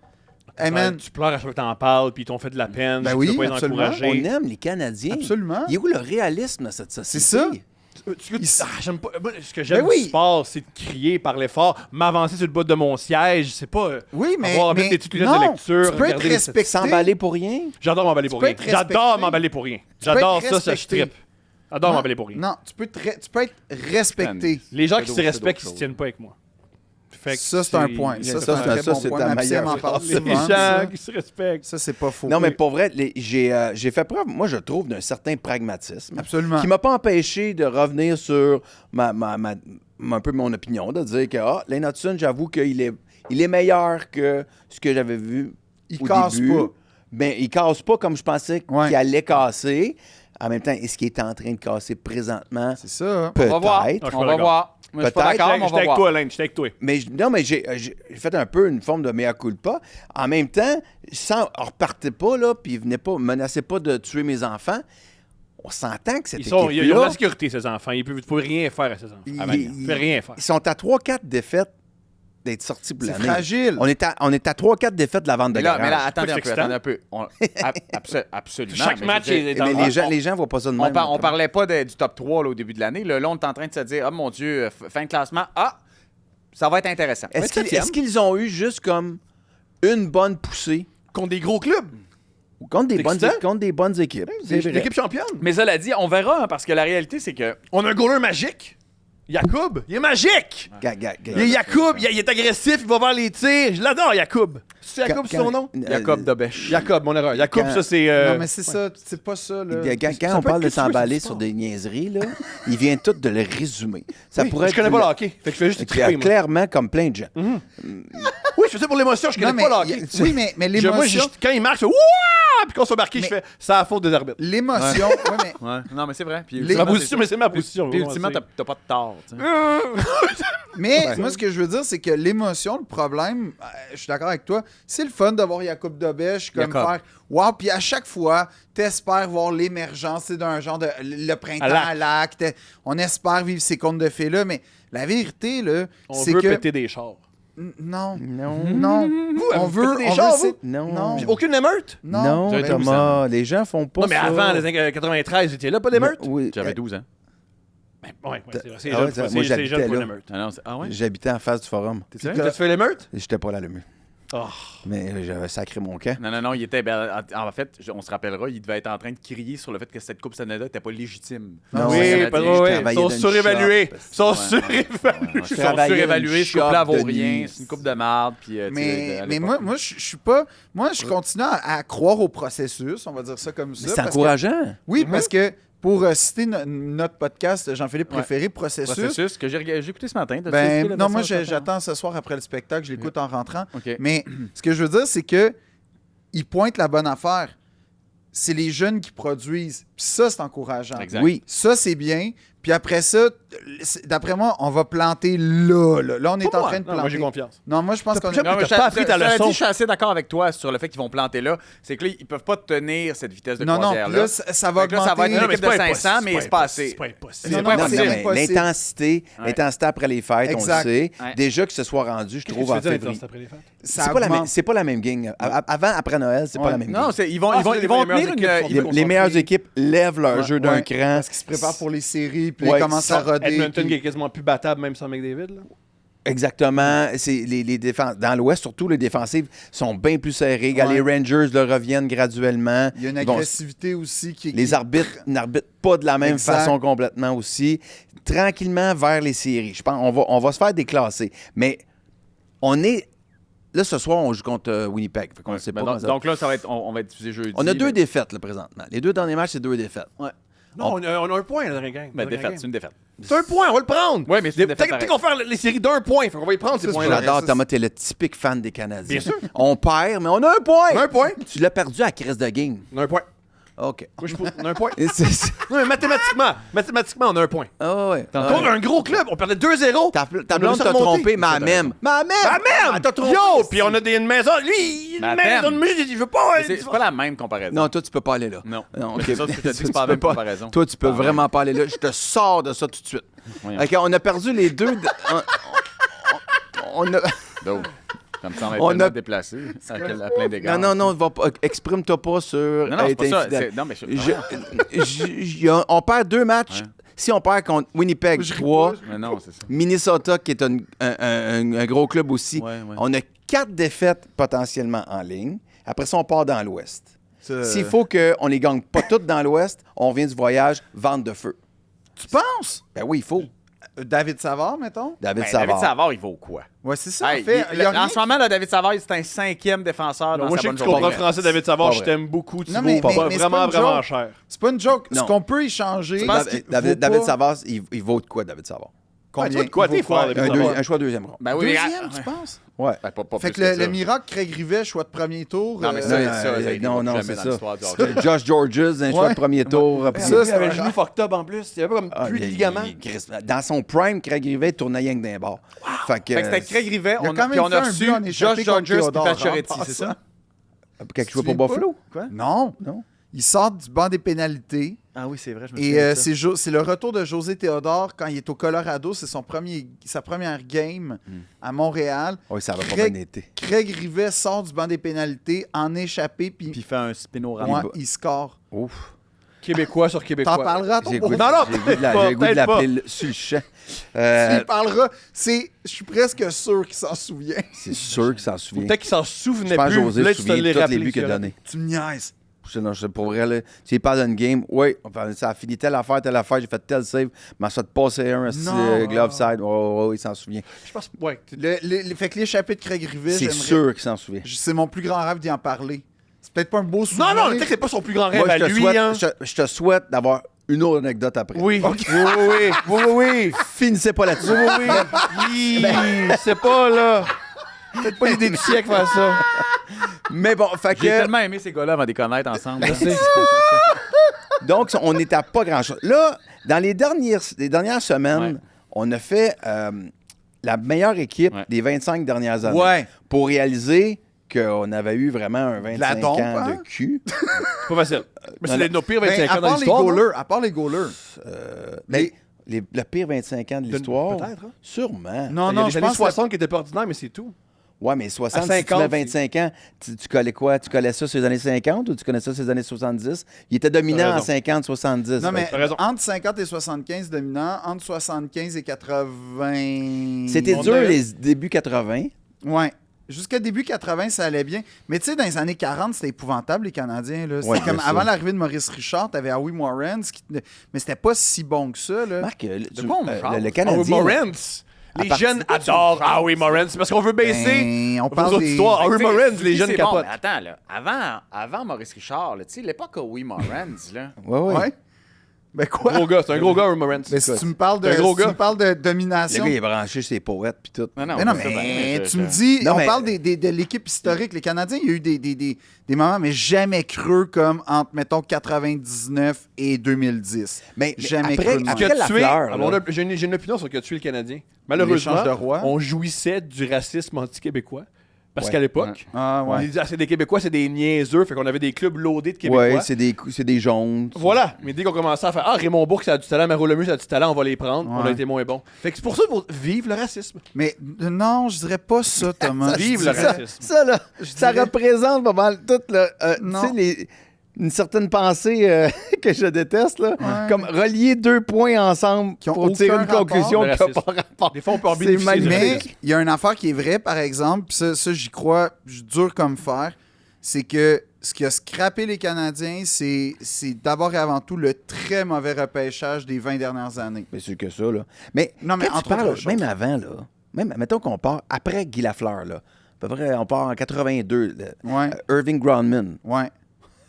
Hey man, Tu pleures à chaque fois que t'en parles, puis ils t'ont fait de la peine. Ben tu oui, veux pas les absolument. encourager. On aime les Canadiens. absolument. Il est où le réalisme dans cette société? C'est ça. J'aime pas. Moi, ce que j'aime Ben oui. du sport, c'est de crier par l'effort, m'avancer sur le bas de mon siège. C'est pas. Oui, mais. Avoir mais des petites lunettes non, de lecture. tu peux être regarder les respecté. S'emballer pour rien? J'adore m'emballer pour peux rien. être J'adore respecté. m'emballer pour rien. peux J'adore être ça, je respecté. trippe. J'adore Non, m'emballer pour rien. Non, tu peux être respecté. Les gens C'est qui se d'autres respectent, ils choses. se tiennent pas avec moi. Fait que Ça, c'est un point. Ça, c'est un ça, très ça, bon c'est point. ta Ma psy, elle meilleure m'en parle phrase. les souvent. gens Ça, qui se respectent. Ça, c'est pas faux. Non, mais Oui. pour vrai, j'ai fait preuve, moi, je trouve, d'un certain pragmatisme. Absolument. Qui m'a pas empêché de revenir sur un peu mon opinion, de dire que Lane Hudson, j'avoue qu'il est meilleur que ce que j'avais vu Il au casse début. pas. Ben, il casse pas comme je pensais Ouais. qu'il allait casser. En même temps, est-ce qu'il est en train de casser présentement? C'est ça. On va voir. Peut-être. Ah, je suis On pas va d'accord. voir. Moi, je suis pas Peut-être. d'accord, mais on J'étais va avec voir. toi, Alain. J'étais avec toi. Mais non, mais j'ai fait un peu une forme de mea culpa. En même temps, sans on repartait pas, là, puis ils venaient pas, menaçaient pas de tuer mes enfants. On s'entend que cette Ils ont équipe-là, la sécurité, ces enfants. Ils ne peuvent rien faire à ces enfants. ils- Ils peuvent rien faire. ils sont à 3-4 défaites d'être sortis pour C'est l'année. fragile. On est à 3-4 défaites de la vente de Mais là, garage. attendez un peu, excitant. attendez un peu. Absolument. Chaque mais match je veux dire, est Mais dans- les gens voient pas ça de On, même. on parlait pas du top 3 là, au début de l'année. Là, on est en train de se dire, oh mon Dieu, fin de classement. Ah, ça va être intéressant. Est-ce qu'ils ont eu juste comme une bonne poussée contre des gros clubs. contre des, C'est bonnes, excitant. contre des bonnes équipes? C'est vrai. L'équipe championne. Mais cela dit, on verra, hein, parce que la réalité, c'est que On a un goaler magique. Yacoub. Il est magique. Il est Yacoub. Il est agressif. Il va vers les tirs. Je l'adore, Yacoub. C'est Jacob, c'est son nom? Jacob Dobesch. Jacob, mon erreur. Jacob, Quand- ça, c'est... Non, mais c'est ça, c'est pas ça, là. Quand on parle de s'emballer sur des niaiseries, là, il vient tout de le résumer. Ça pourrait je connais être pas le hockey. Fait que je fais juste triper, moi. clairement comme plein de gens. Oui, je fais ça pour l'émotion, je Non, connais mais, pas le hockey. oui, mais Moi, l'émotion... quand il marque, je fais Wouah! Puis quand on se marqué, je Mais- fais c'est la faute des arbitres. L'émotion, ouais, mais... Ouais. Non, mais c'est vrai. Puis, Les- C'est ma ultimement, position, mais c'est ma position. Puis, vraiment, ultimement, c'est- t'as pas de tort. tu sais. Mais moi, ce que je veux dire, c'est que l'émotion, le problème, je suis d'accord avec toi, c'est le fun de voir Jacob Dobesch comme Jacob. faire wow, puis à chaque fois, t'espères voir l'émergence tu sais, d'un genre de le printemps à Lac. On espère vivre ces contes de fées-là, mais la vérité, là, On c'est veut que. péter des chars. Non. Non. Non. On veut. des On chars, veut vous? Non. Non. Puis aucune émeute? Non, J'avais Thomas, les gens font pas Non, mais ça. avant les années 93, vous étiez là, pas d'émeute? Oui. J'avais 12 ans. Ouais, c'est vrai. C'est Ah ouais, jeune, ça- c'est- moi, c'est j'habitais jeune pour là. l'émeute. Ah, non, ah ouais? J'habitais en face du forum. T'es sérieux? T'as-tu fait l'émeute? J'étais pas là le mieux. Oh. Mais j'avais sacré mon camp. Non, il était. En fait, on se rappellera, il devait être en train de crier sur le fait que cette Coupe Canada n'était pas légitime. Ah Oui, ouais, pas je trop, oui. travaillais Ils sont dans une surévalués. shop. Ils sont Ouais. surévalués. Ils sont travaillais dans surévalués, une ce couple-là shop vaut de rien. nuit. C'est une coupe de marde. Puis, tu sais, Mais à l'époque. moi, je suis pas. Moi, je continue à croire au processus, on va dire ça comme ça. C'est parce que- encourageant. Oui, parce que pour citer notre podcast, Jean-Philippe préféré, Processus. que j'ai écouté ce matin. T'as-tu Ben, écouté la non, moi, version ce matin? j'attends ce soir après le spectacle, je l'écoute en rentrant. OK. Mais ce que je veux dire, c'est que il pointe la bonne affaire. C'est les jeunes qui produisent. Puis ça, c'est encourageant. Exact. Oui. Ça, c'est bien. Puis après ça, d'après moi, on va planter là. Là, on est en train de Non, moi, j'ai planter. confiance. Non, moi, je pense qu'on T'as est... Non, mais T'as pas appris ta leçon. Je suis assez d'accord avec toi sur le fait qu'ils vont planter là. C'est que là, ils peuvent pas tenir cette vitesse de Non, croisière puis là, ça va Fait que là, ça va être augmenter. une équipe de 500, mais c'est pas assez. C'est pas impossible. C'est Non, pas non, possible. c'est impossible. L'intensité après les fêtes, Exact. on le sait. Ouais. Déjà que ce soit rendu, je trouve, en février. après les fêtes? Ça C'est pas, augmente. c'est pas la même game. Avant, après Noël, c'est pas la même Non, game. ils vont Ah, c'est les tenir meilleures une. équipes qui ils font vont- Les meilleures équipes lèvent leur jeu d'un Ouais, cran. Parce qu'ils se préparent pour les séries, puis Ouais, ils commencent à roder. Edmonton puis- qui est quasiment plus battable même sans McDavid. Là. Exactement. C'est les défenses. Dans l'Ouest, surtout, les défensives sont bien plus serrées. Ouais. Les Rangers le reviennent graduellement. Il y a une Ils vont- agressivité aussi qui... Les arbitres n'arbitrent pas de la même Exact. façon complètement aussi. Tranquillement vers les séries. Je pense on va se faire déclasser. Mais on est... Là, ce soir, on joue contre Winnipeg. Fait qu'on sait pas Ben, comment ça- donc là, ça va être, on va être diffusé jeudi. On a deux mais- défaites, là, présentement. Les deux derniers matchs, c'est deux défaites. Non, on a un point dans la gang. Ben, défaite, c'est une défaite. C'est un point, on va le prendre. Ouais, mais c'est une défaite Peut-être qu'on va faire les séries d'un point, fait qu'on va y prendre ces Ça, c'est points-là. J'adore, ça, Thomas, t'es le typique fan des Canadiens. Bien sûr. On perd, mais on a un point! On a un point. Tu l'as perdu à la crise de game. On a un point. OK. Moi, on a un point. Et c'est- Non, mais mathématiquement, on a un point. Ah ouais. Contre un gros club, on perdait 2-0. Ta On a blonde réussi à t'a remonter. trompé, mais même. Ah, merde! T'as trompé. Yo! Puis on a une maison. Lui, Mais une maison de musique, je veux pas. C'est pas la même comparaison. Non, toi, tu peux pas aller là. Non. OK. Les autres, je te dis que c'est pas la Tu même peux comparaison. Toi, tu peux Ah, vraiment pas aller là. Je te sors de ça tout de suite. Voyons. OK, on a perdu les deux. On a... Donc, comme ça, on va On être tellement a- déplacé à plein d'égards. Non, exprime-toi pas sur Non, c'est être pas ça. infidèle. Non, mais On perd deux matchs. Ouais. Si on perd contre Winnipeg 3, Mais non, c'est ça. Minnesota, qui est un gros club aussi, Ouais, ouais. on a 4 défaites potentiellement en ligne. Après ça, on part dans l'Ouest. S'il faut qu'on les gagne pas toutes dans l'Ouest, on vient du voyage vente de feu. Tu penses? Ben oui, il faut. David Savard, mettons? David Ben, Savard. David Savard, il vaut quoi? Ouais, c'est ça. Hey, en fait, il y a rien en ce moment, là, David Savard, c'est un 5e défenseur dans Moi, je sa sais que bonne tu comprends journée. français, David Savard. Pas Je vrai. t'aime beaucoup. Tu Non, mais- vaux mais pas c'est vraiment, pas une vraiment joke. cher. C'est pas une joke. Non. Ce qu'on peut échanger... Je pense qu'il David, vaut David pas- Savard, il vaut de quoi, David Savard? Ouais, tu Combien? vois de quoi, Il vaut t'es fort, David Savard. Un choix deuxième rang. Ben oui, Deuxième, mais- tu penses? Ouais. Ben, pas Fait plus que le ça. miracle, Craig Rivet, choix de premier tour. Non, mais Non, ça arrivera non, jamais c'est dans ça. l'histoire du hockey. Josh Georges, un choix de premier tour. Puis- Ça, Il c'est avait un- le genou fucked up en plus. Il y avait pas comme plus de ligaments. Dans son prime, Craig Rivet tournait rien que d'un bord. Fait que, Fait que c'était Craig Rivet, Il a on quand a, même puis on fait a un reçu but en échappé Josh contre Georges puis Theodore, Pacioretty, en c'est ça? Quand tu joues Tu pour viens pas? Buffalo? Quoi? Non. Non. Il sort du banc des pénalités. Ah oui, c'est vrai, je me Et souviens de ça. c'est le retour de José Théodore quand il est au Colorado. C'est sa première game à Montréal. Oui, ça va pas Craig- bien été. Craig Rivet sort du banc des pénalités en échappé, puis Puis il fait un spinorama. ouais, il score. Ouf. Québécois sur Québécois. T'en parleras à ton J'ai le goût Non, non, j'ai le goût de pas, j'ai le goût de peut-être l'appeler sur le champ. Il parlera. Je suis presque sûr qu'il s'en souvient. C'est sûr qu'il s'en souvient. Peut-être qu'il s'en Je souvenait pense que plus. José Là, se tu te souvient l'es de tous les rappelé, buts qu'il a Fiona. donnés. Tu me niaises. Pour vrai, là, tu parles d'une game, oui, ça a fini telle affaire, j'ai fait tel save, m'a fait passer un glove side. Il s'en souvient. Je pense, ouais. Fait que l'échappée de Craig Rivet, C'est j'aimerais- sûr qu'il s'en souvient. C'est mon plus grand rêve d'y en parler. C'est peut-être pas un beau souvenir. Non, peut-être que c'est pas son plus grand rêve Moi, à lui, hein. je te souhaite d'avoir une autre anecdote après. Oui. Oui. Finissez pas là-dessus. Oui. C'est pas, là. Peut-être pas l'idée du siècle faire ça. Mais bon, fait J'ai que. tellement aimé ces gars-là avant de les connaître ensemble. là. Donc, on n'était à pas grand-chose. Là, dans les dernières semaines, Ouais. on a fait la meilleure équipe Ouais. des 25 dernières années Ouais. pour réaliser qu'on avait eu vraiment un 25 dompe, ans hein? de cul. C'est pas facile. Mais Non, c'est nos pires 25 Ben, ans dans l'histoire. à part les goalers. Mais le pire 25 ans de l'histoire, peut-être, hein? sûrement. Non, Il y a non, les je années pense 60 qui étaient pas ordinaires, mais c'est tout. Ouais, mais 60, À si tu 50, as 25 ans, tu collais quoi? Tu collais ça sur les années 50 ou tu connais ça sur les années 70? Il était dominant T'as en raison. 50-70. Non, mais t'as raison. entre 50 et 75 dominants, entre 75 et 80... C'était dur les débuts 80. Ouais. Jusqu'à début 80, ça allait bien. Mais tu sais, dans les années 40, c'était épouvantable, les Canadiens. Là. C'était Ouais, comme bien avant sûr. l'arrivée de Maurice Richard, t'avais Howie Morans, mais c'était pas si bon que ça. Là. Marc, quoi on parle? le Howie Canadien... Morans. Les partir jeunes de quoi tu adorent Howie Morans. C'est parce qu'on veut baisser. Ben, on Aux parle autres des... histoires. Howie T'sais, Morans, les oui, jeunes c'est bon, capotent. mais attends, là, avant Maurice Richard, là, tu sais, l'époque Howie Morans, là. Ouais. Ouais? Ben quoi? Gros gars, c'est un gros gars, Howie Morans. Mais si tu me parles de, c'est un gros si tu gars. me parles de Le domination... gars, il est branché sur ses poètes puis tout. Mais non, ça, mais ben, tu me dis, Non, on mais- parle de l'équipe historique. Les Canadiens, il y a eu des moments, mais jamais creux comme entre, mettons, 99 et 2010. Mais Jamais après, cru de même. après Qui a la tué, fleur, à là, j'ai une opinion sur qui a tué le Canadien. Malheureusement, L'échange de rois. on jouissait du racisme anti-québécois. Parce Ouais. qu'à l'époque, Ah on ouais. disait, c'est des Québécois, c'est des niaiseux. Fait qu'on avait des clubs loadés de Québécois. ouais, c'est des jaunes. Voilà. Mais dès qu'on commençait à faire Raymond Bourque, ça a du talent, Mario Lemieux, ça a du talent, on va les prendre. On a Ouais. été moins bons. Fait que c'est pour ça qu'il faut vivre le racisme. Mais non, je dirais pas ça, Thomas. Vive Je le dirais- racisme. Ça, là, ça dirais- représente pas mal tout, là, Non. tu sais, une certaine pensée que je déteste, là. Ouais. Comme relier deux points ensemble Qui ont pour tirer aucun une conclusion rapport. qui n'a Le pas rapport. Des fois, on peut en C'est bénéficier. magnifique. du Mais racisme. il y a une affaire qui est vraie, par exemple, puis ça j'y crois, je dur comme fer, c'est que ce qui a scrappé les Canadiens, c'est d'abord et avant tout le très mauvais repêchage des 20 dernières années. Bien sûr que ça, là. Mais, Non, mais quand tu entre parles, autres choses. même avant, là, même, mettons qu'on part après Guy Lafleur, là, à peu près, on part en 82, là, Ouais, Irving Grundman. ouais.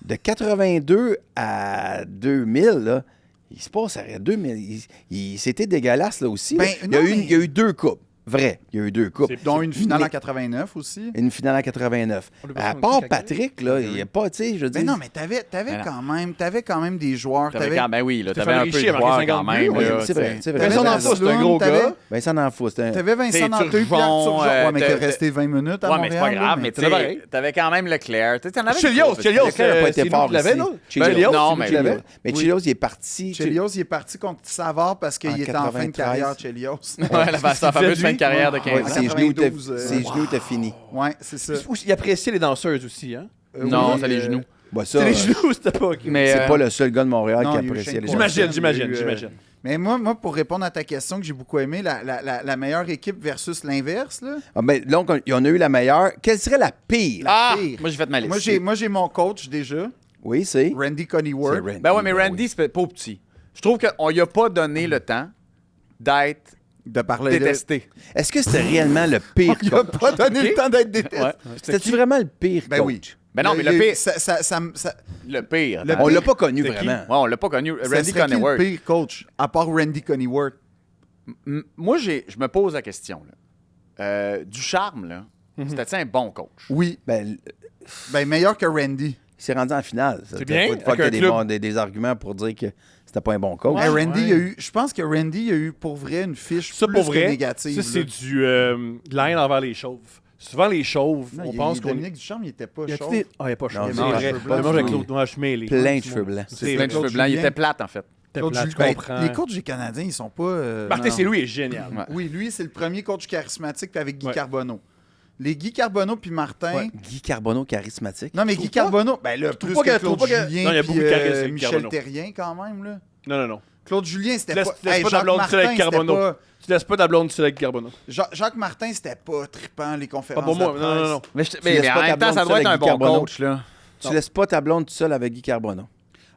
De 82 à 2000, là, il se passe à 2000. C'était dégueulasse, là, aussi. là. Ben, il, y a non, eu, mais- il y a eu deux coupes. Vrai, il y a eu deux coupes. C'est- Dont une finale Mais- en 89 aussi. Une finale en 89. On a À besoin part de Patrick, là, il n'y a pas, tu sais, je veux dire... Mais non, mais t'avais quand même des joueurs. Ben oui, là, Stéphane t'avais un peu Richer de a marqué joueurs 50 quand même. buts, là, oui, c'est vrai, tu sais. c'est vrai. Vincent T'avais D'Anfos, c'est un gros t'avais- gars. Ben, ça en fout. C'était T'avais Vincent T'sais, Dantoy puis Turgeon, Arthur Jean. Ouais, mais t'es t'as- resté 20 minutes à Ouais, Montréal. mais c'est pas grave, là, mais tu c'est pareil. sais, t'avais quand même Leclerc. Tu sais, t'en avais Chelios, gros, Chelios, Leclerc n'a pas été c'est nous fort qui l'avait, aussi. là. Chelios. Chelios, Non, c'est nous mais- qui l'avait. Mais Oui. Chelios, il est parti. Chelios, il est parti contre Savard parce qu'il En était en fin de 93. carrière, Chelios. Ouais, la fameuse fin de carrière de Ouais, 15 ans. ses genoux étaient 92, ses genoux étaient finis. Ouais, c'est ça. Il appréciait les danseuses aussi, hein. Non, Oui, c'est les genoux. Bah, ça, C'est les genoux, c'était pas. Mais, c'est pas le seul gars de Montréal non, qui il y a eu appréciait Shane les Corson, J'imagine, il y a eu, j'imagine. Mais moi, pour répondre à ta question que j'ai beaucoup aimé, la meilleure équipe versus l'inverse, là. Ah, ben, donc, on a eu la meilleure. Quelle serait la pire? Ah, pire. moi j'ai fait ma liste. Moi, j'ai mon coach déjà, Oui, c'est... Randy Coneyworth. C'est Randy. Ben ouais, mais Ben Randy, c'est pas petit. Je trouve qu'on lui a pas donné le temps d'être De parler détesté. Est-ce que c'était réellement le pire Il a coach? pas donné le temps d'être détesté. Ouais. C'était-tu vraiment le pire Ben coach? oui. Ben non, mais Il y a le eu- pire. ça- Le pire. Le attends. On l'a pas connu C'est qui? vraiment. Ouais, on l'a pas connu. ça Randy serait qui le Coneyworth. pire coach, à part Randy Coneyworth. Moi, je me pose la question. Là. Ducharme, là, c'était un bon coach? Oui, Ben, ben meilleur que Randy. il s'est rendu en finale. C'est bien, Une fois avec qu'il y a un des arguments pour dire que c'était pas un bon coach. Hey, Randy, ouais. il y a eu, je pense que Randy il y a eu pour vrai une fiche Ça, plus pour que vrai, négative. ça, c'est là. de la haine envers les chauves. Souvent, les chauves, Non, on pense qu'on... Dominique Ducharme, il était pas Il y a chaud. des... Ah, il n'y a pas chaud. Non, C'est c'est vrai. cheveux Il blancs, mange avec c'est- l'autre. Moi, je suis mêlé. Plein de cheveux blancs. C'est C'est plein de cheveux blancs. Il était plate, en fait. T'es Claude plat, Julien- tu ben, comprends. les coachs des Canadiens, ils sont pas. Martin non. Saint-Louis est génial. Ouais. Oui, lui, c'est le premier coach charismatique, puis avec Guy Ouais. Carbonneau. Les Guy Carbonneau puis Martin. Ouais. Guy Carbonneau charismatique. Non, mais Guy Carbonneau, ben là, plus pas que que- Claude trouve pas que- Julien Non, il y a puis, beaucoup de charisme avec Michel Carbonneau. Terrien, quand même, là. Non. Claude Julien, c'était Tu laisses pas. pas ta Jacques blonde Martin, seule avec c'était Carbonneau. pas. Tu laisses pas ta blonde seule avec Carbonneau. Jacques Martin, c'était pas trippant, les conférences. Pas pour moi. de Non. presse. Mais, laisses mais pas en ta même temps, blonde ça doit seule être un avec bon Guy Carbonneau. coach, là. Tu laisses pas ta blonde toute seule avec Guy Carbonneau.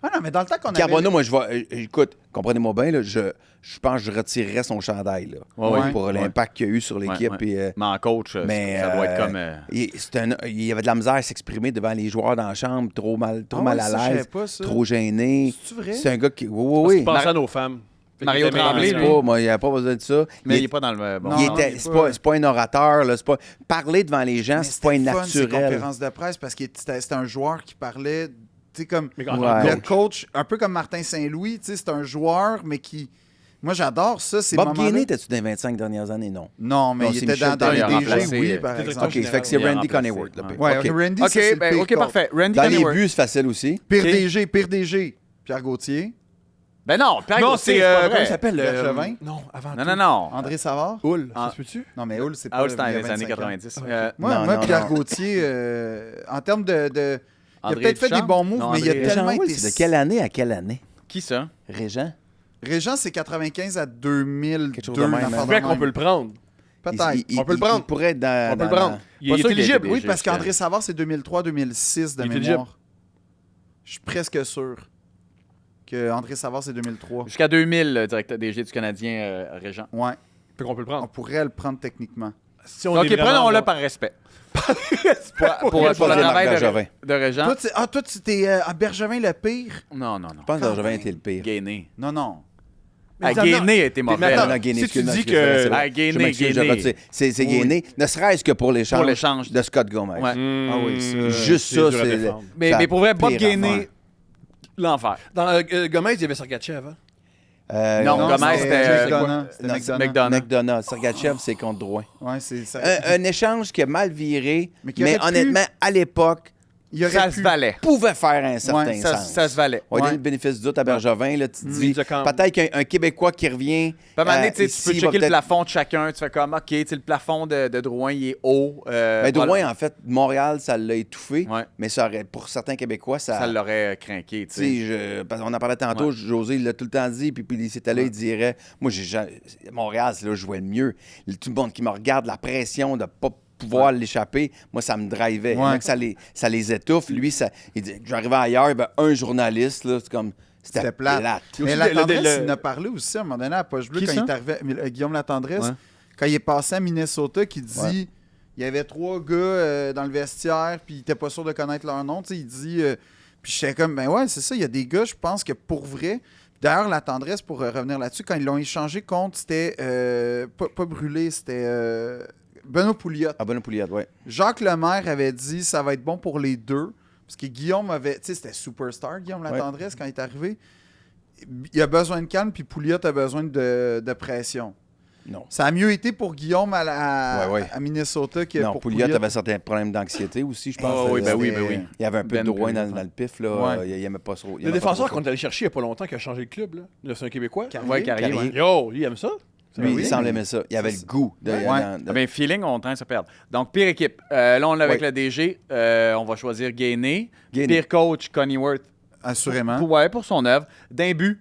Ah non, mais dans le temps qu'on avait... Carbonneau, moi, je vais. Écoute, comprenez-moi bien, là, je pense que je retirerais son chandail là, Ouais, pour l'impact qu'il y a eu sur l'équipe. Ouais. Et, Mais en coach, ça doit être comme. il y avait de la misère à s'exprimer devant les joueurs dans la chambre, trop mal à ça, je savais l'aise, pas, ça. trop gêné. C'est-tu vrai? C'est un gars qui. Oui, Parce oui, qu'il pensait à nos femmes. Fait qu'il Mario était Tremblay, méchant. lui. pas, moi, il n'y a pas besoin de ça. Mais il n'est pas dans le. Bon, Non, Il non, était- il est c'est pas- pas un orateur, là, c'est pas parler devant les gens, Mais c'est pas c'était fun, ces naturel. conférences de presse, parce que c'était un joueur qui parlait, tu sais, comme Mais quand Ouais. le coach, un peu comme Martin Saint-Louis, tu sais, c'est un joueur, mais qui... Moi, j'adore ça, ces Bob moments-là. Gainey, t'as-tu dans les 25 dernières années? Non. Non, mais Non, il c'est était Michel dans les Therrien, DG, remplacé, oui, par directeur exemple. OK, fait que c'est Il a Randy remplacé, Coneyworth. le ouais. pire. Ouais, OK. Randy, ça, c'est le OK, pire parfait. Randy Dans les Coneyworth. buts, c'est facile aussi. Pire OK. DG, pire DG. Pierre Gauthier, Ben non, Pierre Non, Gauthier, c'est. pas Comment vrai. il s'appelle? Bergevin? Non, avant Non, tout. non, non. André Savard. Hull, Ah. ça se peut-tu? Non, mais Hull, c'est pas... Ah, c'était dans il y a les années 25 ans. 90. Moi, Non, Pierre non. Gauthier, en termes de... Il a André peut-être fait Duchamp? des bons moves, Non, mais il a André- tellement Régent Hull, été... c'est de quelle année à quelle année? Qui ça? Régent? Régent, c'est 95 à 2002. Quelque chose de même, une affaire hein. de Fait qu'on même. peut le prendre. Peut-être. On peut le prendre. Il pourrait être dans... On peut le dans- prendre. Il Pas est sûr qu'il éligible. était Oui, DG, parce jusqu'à- qu'André Savard, c'est 2003-2006 de Il est mémoire. éligible. Je suis presque sûr que André Savard, c'est 2003. Jusqu'à 2000, le directeur DG du Canadien, Régent. Ouais, Fait qu'on peut le on prendre. pourrait le prendre techniquement. Si on OK, est vraiment prenons-le bon. par respect. Pour Moi, le je vais dire travail Marc Bergevin. de Régent. Toi, tu t'es à Bergevin le pire? Non, non, non. Je pense que Bergevin était le pire. Gainé. Non, non. Ah, Mais Gainé a été Mais mauvais. attends, là. Non, Gainé, si tu excuse-moi, dis excuse-moi, que- c'est vrai. Ah, Gainé, Je m'excuse, Gainé. je retire. C'est Oui. Gainé, ne serait-ce que pour l'échange Pour l'échange. de Scott Gomez. Ouais. Ah oui, ça, Juste ça, dur à c'est... défendre. Mais, ça mais pour vrai, Bob pire Gainé, affaire. l'enfer. Dans Gomez, il y avait Sergachev. Hein? Non, Gomez, c'était, McDonough. C'était Non, McDonough. McDonough. McDonough. Sergachev, c'est contre Drouin. Ouais, c'est ça. Un échange qui a mal viré, Mais qui mais aurait pu- honnêtement, à l'époque, Il aurait Ça pu. se valait. pouvait faire un certain Ouais, Ça, sens. ça se valait. On va donner Ouais. le bénéfice du doute à Bergevin. Là, tu te dis, nous a quand- peut-être qu'un Québécois qui revient. Puis à un moment donné, tu sais, ici, tu peux va checker le peut-être- plafond de chacun. Tu fais comme, OK, tu sais, le plafond de Drouin, il est haut. Ben, voilà. Drouin, en fait, Montréal, ça l'a étouffé. Ouais. Mais ça aurait, pour certains Québécois, Ça l'aurait craqué, tu Tu sais. sais, parce qu'on en parlait tantôt, Ouais. José, il l'a tout le temps dit, puis il était là, il dirait, moi, Montréal, c'est là où je jouais le mieux. Tout le monde qui me regarde, la pression de ne pas pouvoir l'échapper, moi, ça me drivait. Il y en a Ouais. que ça les étouffe. Lui, il dit, j'arrivais ailleurs, ben, un journaliste, là, c'est comme, c'était C'était plate. plate. Il y a Mais aussi la le- tendresse, le- il en a parlé aussi à un moment donné à Poche Bleue Qui quand ça? il est arrivé. Guillaume Latendresse, Ouais. quand il est passé à Minnesota, qui dit Ouais. il y avait 3 gars dans le vestiaire, puis il était pas sûr de connaître leur nom. Tu sais, il dit. Puis j'étais comme, ben ouais, c'est ça, il y a des gars, je pense que pour vrai. D'ailleurs, la tendresse, pour revenir là-dessus, quand ils l'ont échangé contre, c'était pas brûlé, c'était Benoît Pouliot. Ah, bonne Pouliot, ouais. Jacques Lemaire avait dit ça va être bon pour les deux. Parce que Guillaume avait. Tu sais, c'était superstar, Guillaume Latendresse, quand il est arrivé. Il a besoin de calme, puis Pouliot a besoin de pression. Non. Ça a mieux été pour Guillaume à Ouais. à Minnesota que Non, pour Pouliot avait certains problèmes d'anxiété aussi, je pense. Ah oui, ben oui, C'était- ben oui. Il y avait un peu Ben de Drouin Pouliot, dans le pif, là. Ouais. Il aimait pas trop. il Le aimait pas défenseur trop qu'on est allé chercher il n'y a pas longtemps qui a changé de club, là. C'est un Québécois. Ouais, Carrier, ouais. Yo, lui, il aime ça. Lui, oui, il semble mais- aimer ça. Il avait le goût de. Ouais. Ah ben, feeling, on tend à se perdre. Donc, pire équipe. Là, on l'a avec Ouais. le DG. On va choisir Gainé. Gainé. Pire coach, Coneyworth. Assurément. Ouais, pour son œuvre. D'un but.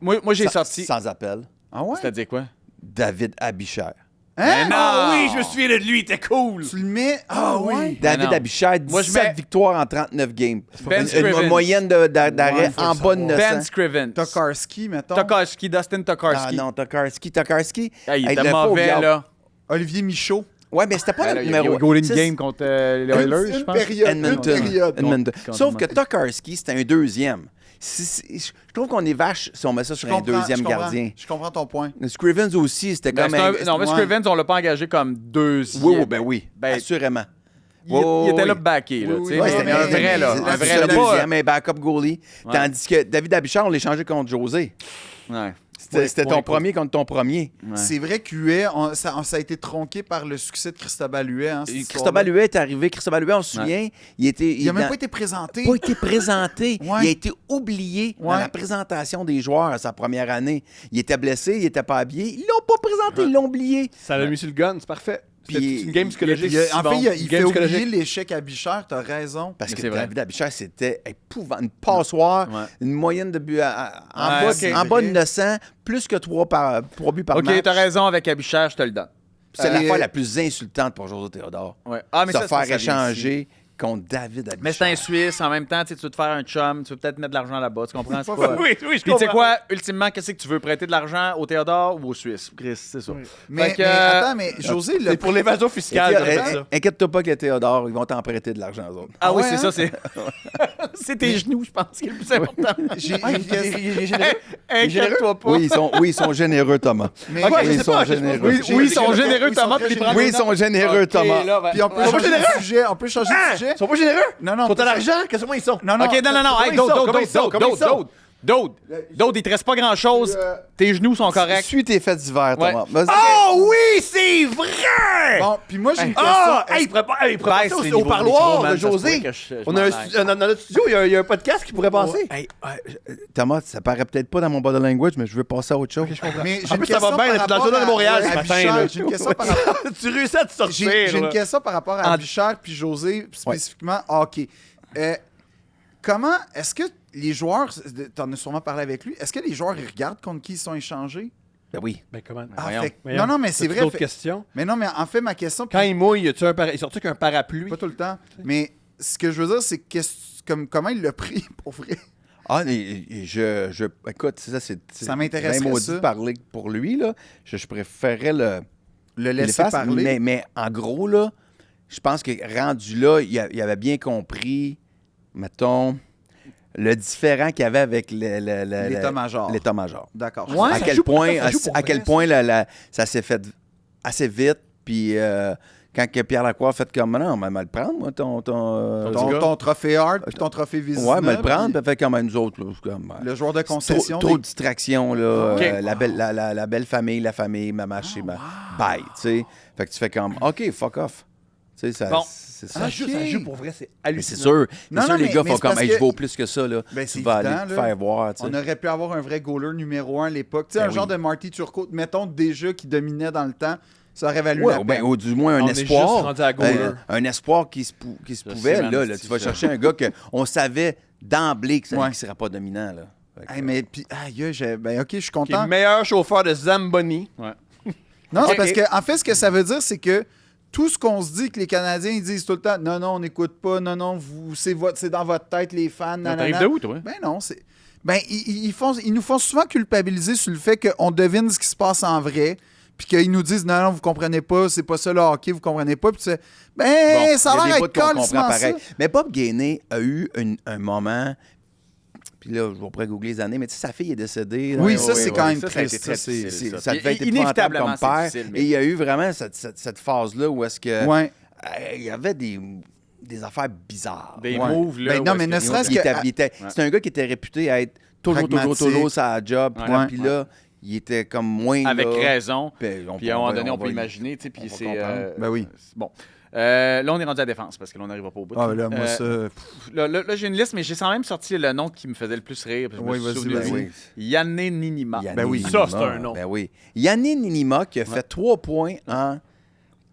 Moi j'ai sorti. Sans appel. Ah ouais? C'est-à-dire quoi? David Abicher. Hein? Mais non! Ah oui, je me souviens de lui, il était cool. Tu le mets. Ah ouais? David non. Abicher, Moi, je 17 mets- victoires en 39 games. Ben Une Scrivens. moyenne d'arrêt Ouais, faut en le bas de savoir. 900. Ben Scrivens. Tokarski, mettons. Tokarski, Dustin Ah Tokarski. non, Tokarski. Ah, il Hey, était le pauvre mauvais, Yao. là. Olivier Michaud. Ouais, mais c'était pas Ah, le là, il y a numéro. Golden Ça, Game contre les Oilers, je Une pense. période. Edmonton. Une période. Edmonton. Contre Sauf que Edmonton. Tokarski, c'était un deuxième. Je trouve qu'on est vache si on met ça sur un deuxième gardien. Je comprends ton point. Scrivens aussi, c'était Ben, comme c'est un... non, mais ouais. Scrivens, on l'a pas engagé comme deuxième. Oui, oui, ben oui, Ben, assurément. Il était là oui. backé, là. Oui, tu oui, sais, ouais, mais un vrai, là. c'est Un la vrai, seule là. Pas, deuxième, un backup goalie. Ouais. Tandis que David Abichard, on l'a échangé contre José. Ouais. C'était Point, ton premier contre ton premier. Ouais. C'est vrai qu'Huet, ça a été tronqué par le succès de Cristobal Huet. Hein, cette Cristobal histoire-là. Huet est arrivé. Cristobal Huet, on se souvient, Il n'a même pas été présenté. pas été présenté. Ouais. Il a été oublié dans Ouais. la présentation des joueurs à sa première année. Il était blessé, il n'était pas habillé. Ils l'ont pas présenté, ils l'ont oublié. Ça l'a mis sur le gun, c'est parfait. Puis- C'est une game psychologique. En fait, il Game fait oublier psychologique. l'échec à Bichère, t'as raison. Parce Mais que c'est vrai. David Abichard, c'était épouvant. Une passoire, Ouais. une moyenne de buts en Ouais, bas, c'est en bas de vrai. 900, plus que 3 buts par match. OK, t'as raison avec Abichard, je te le donne. C'est l'affaire la plus insultante pour José Théodore. Ouais. Ah, mais se ça, faire ça vient échanger contre David Abichard. Mais c'est un Suisse, en même temps, tu veux te faire un chum, tu veux peut-être mettre de l'argent là-bas, tu comprends? C'est pas... Oui, je Puis tu comprends. sais quoi, ultimement, qu'est-ce que tu veux prêter de l'argent au Théodore ou au Suisse? Chris, c'est ça. Mais, Fait que, mais attends, mais José, C'est pour l'évasion fiscale. Inquiète- de faire ça. Inquiète-toi pas que Théodore, ils vont t'en prêter de l'argent, eux autres. Ah oui, ouais, c'est hein? ça, c'est. c'est tes genoux, je pense, qui est le plus important. j'ai une question. Inquiète-toi pas. Oui, ils sont généreux, Thomas. Mais- Oui, Ouais, je ils sais sont pas, je sais généreux. pas. Oui, ils sont généreux, ils sont Thomas, très puis ils prennent Oui, des ils sont notes. généreux, Ok, Thomas. là, ben- Puis on peut Ils sont changer généreux? de sujet. On peut changer de sujet. Ils sont pas généreux? Non, non. Ils sont on à peut l'argent? Qu'est-ce qu'ils sont? Non, non. Ok, non, Comment hey, ils sont? Comment ils sont? Comment ils sont? D'autres, il te reste pas grand-chose. Tes genoux sont corrects. Suis tes fêtes d'hiver, Ouais. Thomas. Vas-y. Oh oui, c'est vrai! Bon, puis moi, j'ai une question. Ah! Hey, il pourrait passer Baisse les au niveaux de parloir micro, man, de ça se José. pourrait que je On a m'en aille. dans notre studio, il y a un podcast qui pourrait passer. Hey, Thomas, ça paraît peut-être pas dans mon body language, mais je veux passer à autre chose. Mais j'ai En une plus, ça va question bien, par on est dans le rapport journal de Montréal à ce matin, Bichard. là. J'ai une question par rapport. Tu réussis à te sortir. J'ai une là. question par rapport à Bichard puis José, spécifiquement hockey. Comment est-ce que les joueurs, t'en as sûrement parlé avec lui, est-ce que les joueurs ils regardent contre qui ils sont échangés? Ben oui. Ben comment? Ah, Voyons. fait que- non, non, mais c'est vrai. D'autres fait- questions? Mais non, mais en fait, ma question. Quand il mouille, il sortit qu'un parapluie. Pas tout le temps. Mais ce que je veux dire, c'est comment il l'a pris pour vrai. Ah, écoute, c'est Ça m'intéresserait, bien maudit ça. de parler pour lui, là. Je préférerais Le qu'il laisser fasse, parler. mais en gros, là, je pense que rendu là, il avait bien compris, mettons, le différent qu'il y avait avec L'état-major. l'état-major. D'accord. Ouais. À ça quel joue pour- point, ça joue pour à quel vrai, point ça s'est fait assez vite, puis quand que Pierre Lacroix a fait comme non, mais me le prendre, moi, ton Ton trophée Hart puis ton trophée Vizina. ouais, me le prendre, puis puis fait comme nous autres, là, c'est comme, le joueur de trop, concession. trop de distractions, là. Ok. La belle famille, maman chez bye, tu sais. Fait que tu fais comme, OK, fuck off. Tu sais, ça, Bon. c'est ça. Ça joue pour vrai, c'est Mais hallucinant. c'est sûr. Non, C'est sûr, non, les mais gars font c'est comme, parce hey, que- je vaux plus que ça, là. Ben, c'est Tu vas aller évident, te là. faire voir, tu sais. On aurait pu avoir un vrai goaler numéro 1 à l'époque. Tu sais, Ben un genre oui. de Marty Turcotte, mettons déjà qui dominait dans le temps, ça aurait valu Ouais, la ben, peine. ou du moins un On est espoir. juste rendu à goaler. Un espoir qui se pouvait. sais, man, Là, tu vas chercher un gars qu'on savait d'emblée qu'il Ouais. ne serait pas dominant. Là. Fait que, Hey, mais puis, aïe, ben ok, je suis Qui est content. le meilleur chauffeur de Zamboni. Non, c'est Ok. parce que en fait, ce que ça veut dire, c'est que tout ce qu'on se dit que les Canadiens ils disent tout le temps, non, non, on n'écoute pas, non, non, c'est dans votre tête les fans, nanana. T'arrives de où, toi? Ben non, c'est. Ben, ils nous font souvent culpabiliser sur le fait qu'on devine ce qui se passe en vrai, puis qu'ils nous disent, non, non, vous comprenez pas, c'est pas ça le hockey, vous comprenez pas, puis tu sais, ben, bon, ça il y a a l'air des bouts être qu'on colissement comprend ça. pareil. Mais Bob Gainey a eu un moment. Puis là, je vais pas googler les années, mais tu sais, sa fille est décédée. Oui, là. ça, c'est quand même Ça, ça a été triste. très ça, difficile. Ça devait être Inévitablement, épouvantable comme père. c'est difficile, mais- Et il y a eu vraiment cette phase-là où est-ce que Ouais. il y avait des affaires bizarres. Des Ouais. moves, là. Ben non, où mais est-ce ne que- serait-ce Il c'est un gars qui était réputé à être toujours Pragmatique. sa job. Ouais. Puis là, il était comme moins. Avec là. raison. Puis Puis à un moment donné, on va peut y- imaginer, tu sais, on puis va c'est... comprendre. Ben oui. c'est bon. Là, on est rendu à la défense parce que là, on n'arrivera pas au bout. Ah, là, moi, ça. Là, j'ai une liste, mais j'ai quand même sorti le nom qui me faisait le plus rire. puis je me Oui, suis vas-y, souvenu vas-y. de lui. Yanné Ninima. Yannick Ben oui. Ninima, Ça, c'est un nom. Ben oui. Yannick Ninima qui a fait 3 points en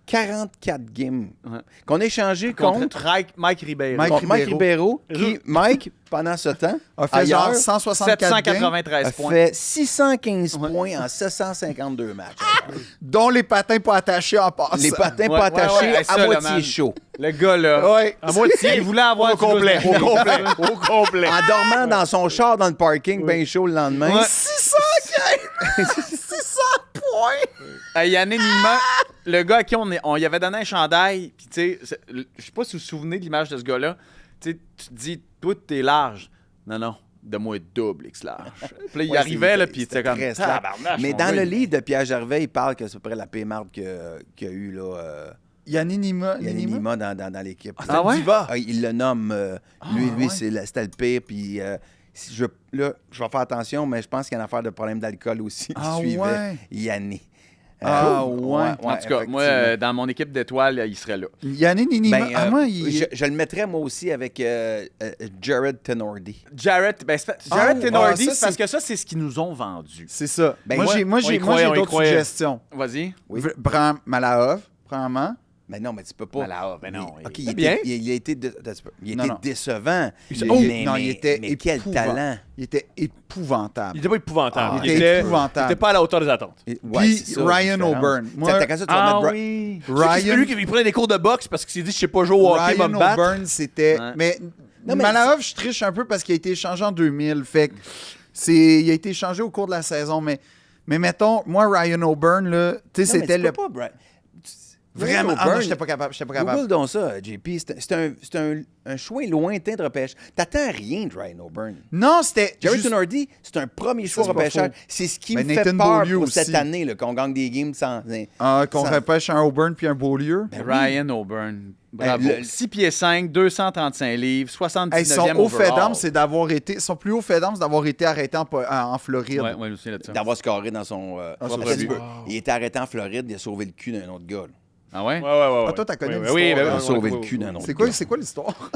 44 games. Ouais. Qu'on a échangé contre Mike Ribeiro. Mike Mike Ribeiro. Ribeiro. Mike, pendant ce temps, A fait ailleurs, genre 164 games, 793 a points. fait 615 points en 752 matchs. dont les patins pas attachés en passant. Les patins Ouais, pas attachés ouais, ça, à le moitié man. chaud. Le gars, là. Ouais. À moitié. Il voulait avoir Au complet. du Au complet. Au complet. En dormant dans son char dans le parking, bien chaud le lendemain. Ouais. 600 games! 600 points! Yanné Ninima, le gars à qui on y avait donné un chandail, puis tu sais, je sais pas si vous vous souvenez de l'image de ce gars-là. Tu sais, tu te dis, toi, t'es large. Non, non. De moi double X large. Puis là, il Ouais, arrivait, là, c'était- puis c'était c'était comme. très slack. Tabarnache, Mais mon dans gars, le livre de Pierre Gervais, il parle que c'est à peu près la pire marde qu'il y a eu là. Yannick Nima. Yannick Nima dans l'équipe. Ah ouais? Ah, il le nomme. Lui, c'était le pire. Puis si je vais faire attention, mais je pense qu'il y a une affaire de problème d'alcool aussi qui Ah suivait ouais? Yannick. Ah ouais. En tout cas, moi, dans mon équipe d'étoiles, il serait là. Yannick Nima. Ben, moi, il... je le mettrais moi aussi avec Jared Tenordi. Jared Ah, Tenordi, ça, c'est parce que ça, c'est ce qu'ils nous ont vendu. C'est ça. Ben, moi, ouais, j'ai on y j'ai croyait, on y d'autres croyait. suggestions. Vas-y. Oui. Prends Malahov, premièrement. Mais non, mais tu peux pas. Ben non. OK, il- il a été, Non, non. décevant. Il était mais quel talent. Il était épouvantable. Il était pas épouvantable. il était épouvantable. Il était pas à la hauteur des attentes. Ouais, Puis c'est ça, Ryan la différence. O'Byrne. Moi, T'as qu'à ça, tu vas mettre oui. C'est Ryan, lui qui prenait des cours de boxe parce qu'il s'est dit je sais pas jouer au hockey, va Ryan me battre. O'Byrne, c'était... Ouais. Mais Non, mais Malarov, je triche un peu parce qu'il a été échangé en 2000. Fait que il a été échangé au cours de la saison. Mais mettons, moi, Ryan O'Byrne, là, tu sais, Non, mais c'était tu le... peux pas, Brad. Vraiment, Ryan ah non, O'Byrne, j'étais pas capable. Google donc ça, JP. C'est un choix lointain de repêche. T'attends rien de Ryan O'Byrne. Non, c'était... Jarrett juste- Hardy, c'est un premier choix c'est pas repêchage. faux. C'est ce qui Ben, me fait Nathan peur Beaulieu pour cette aussi. année, là, qu'on gagne des games sans... Qu'on sans- repêche un O'Byrne puis un Beaulieu. Ben oui. Ryan O'Byrne. Bravo. Le- 6 pieds 5, 235 livres, 79e Hey, son haut fait overall. d'armes, c'est d'avoir été... Son plus haut fait d'armes, c'est d'avoir été arrêté en Floride. Ouais, je me souviens de ça. D'avoir scoré dans son... son parce que début. il était arrêté en Floride, il a sauvé le cul d'un autre gars. Là. Ah ouais? Ah, toi, t'as connu Oui, l'histoire, oui, là. Il a Ouais, sauvé le cul d'un autre gars. C'est quoi l'histoire?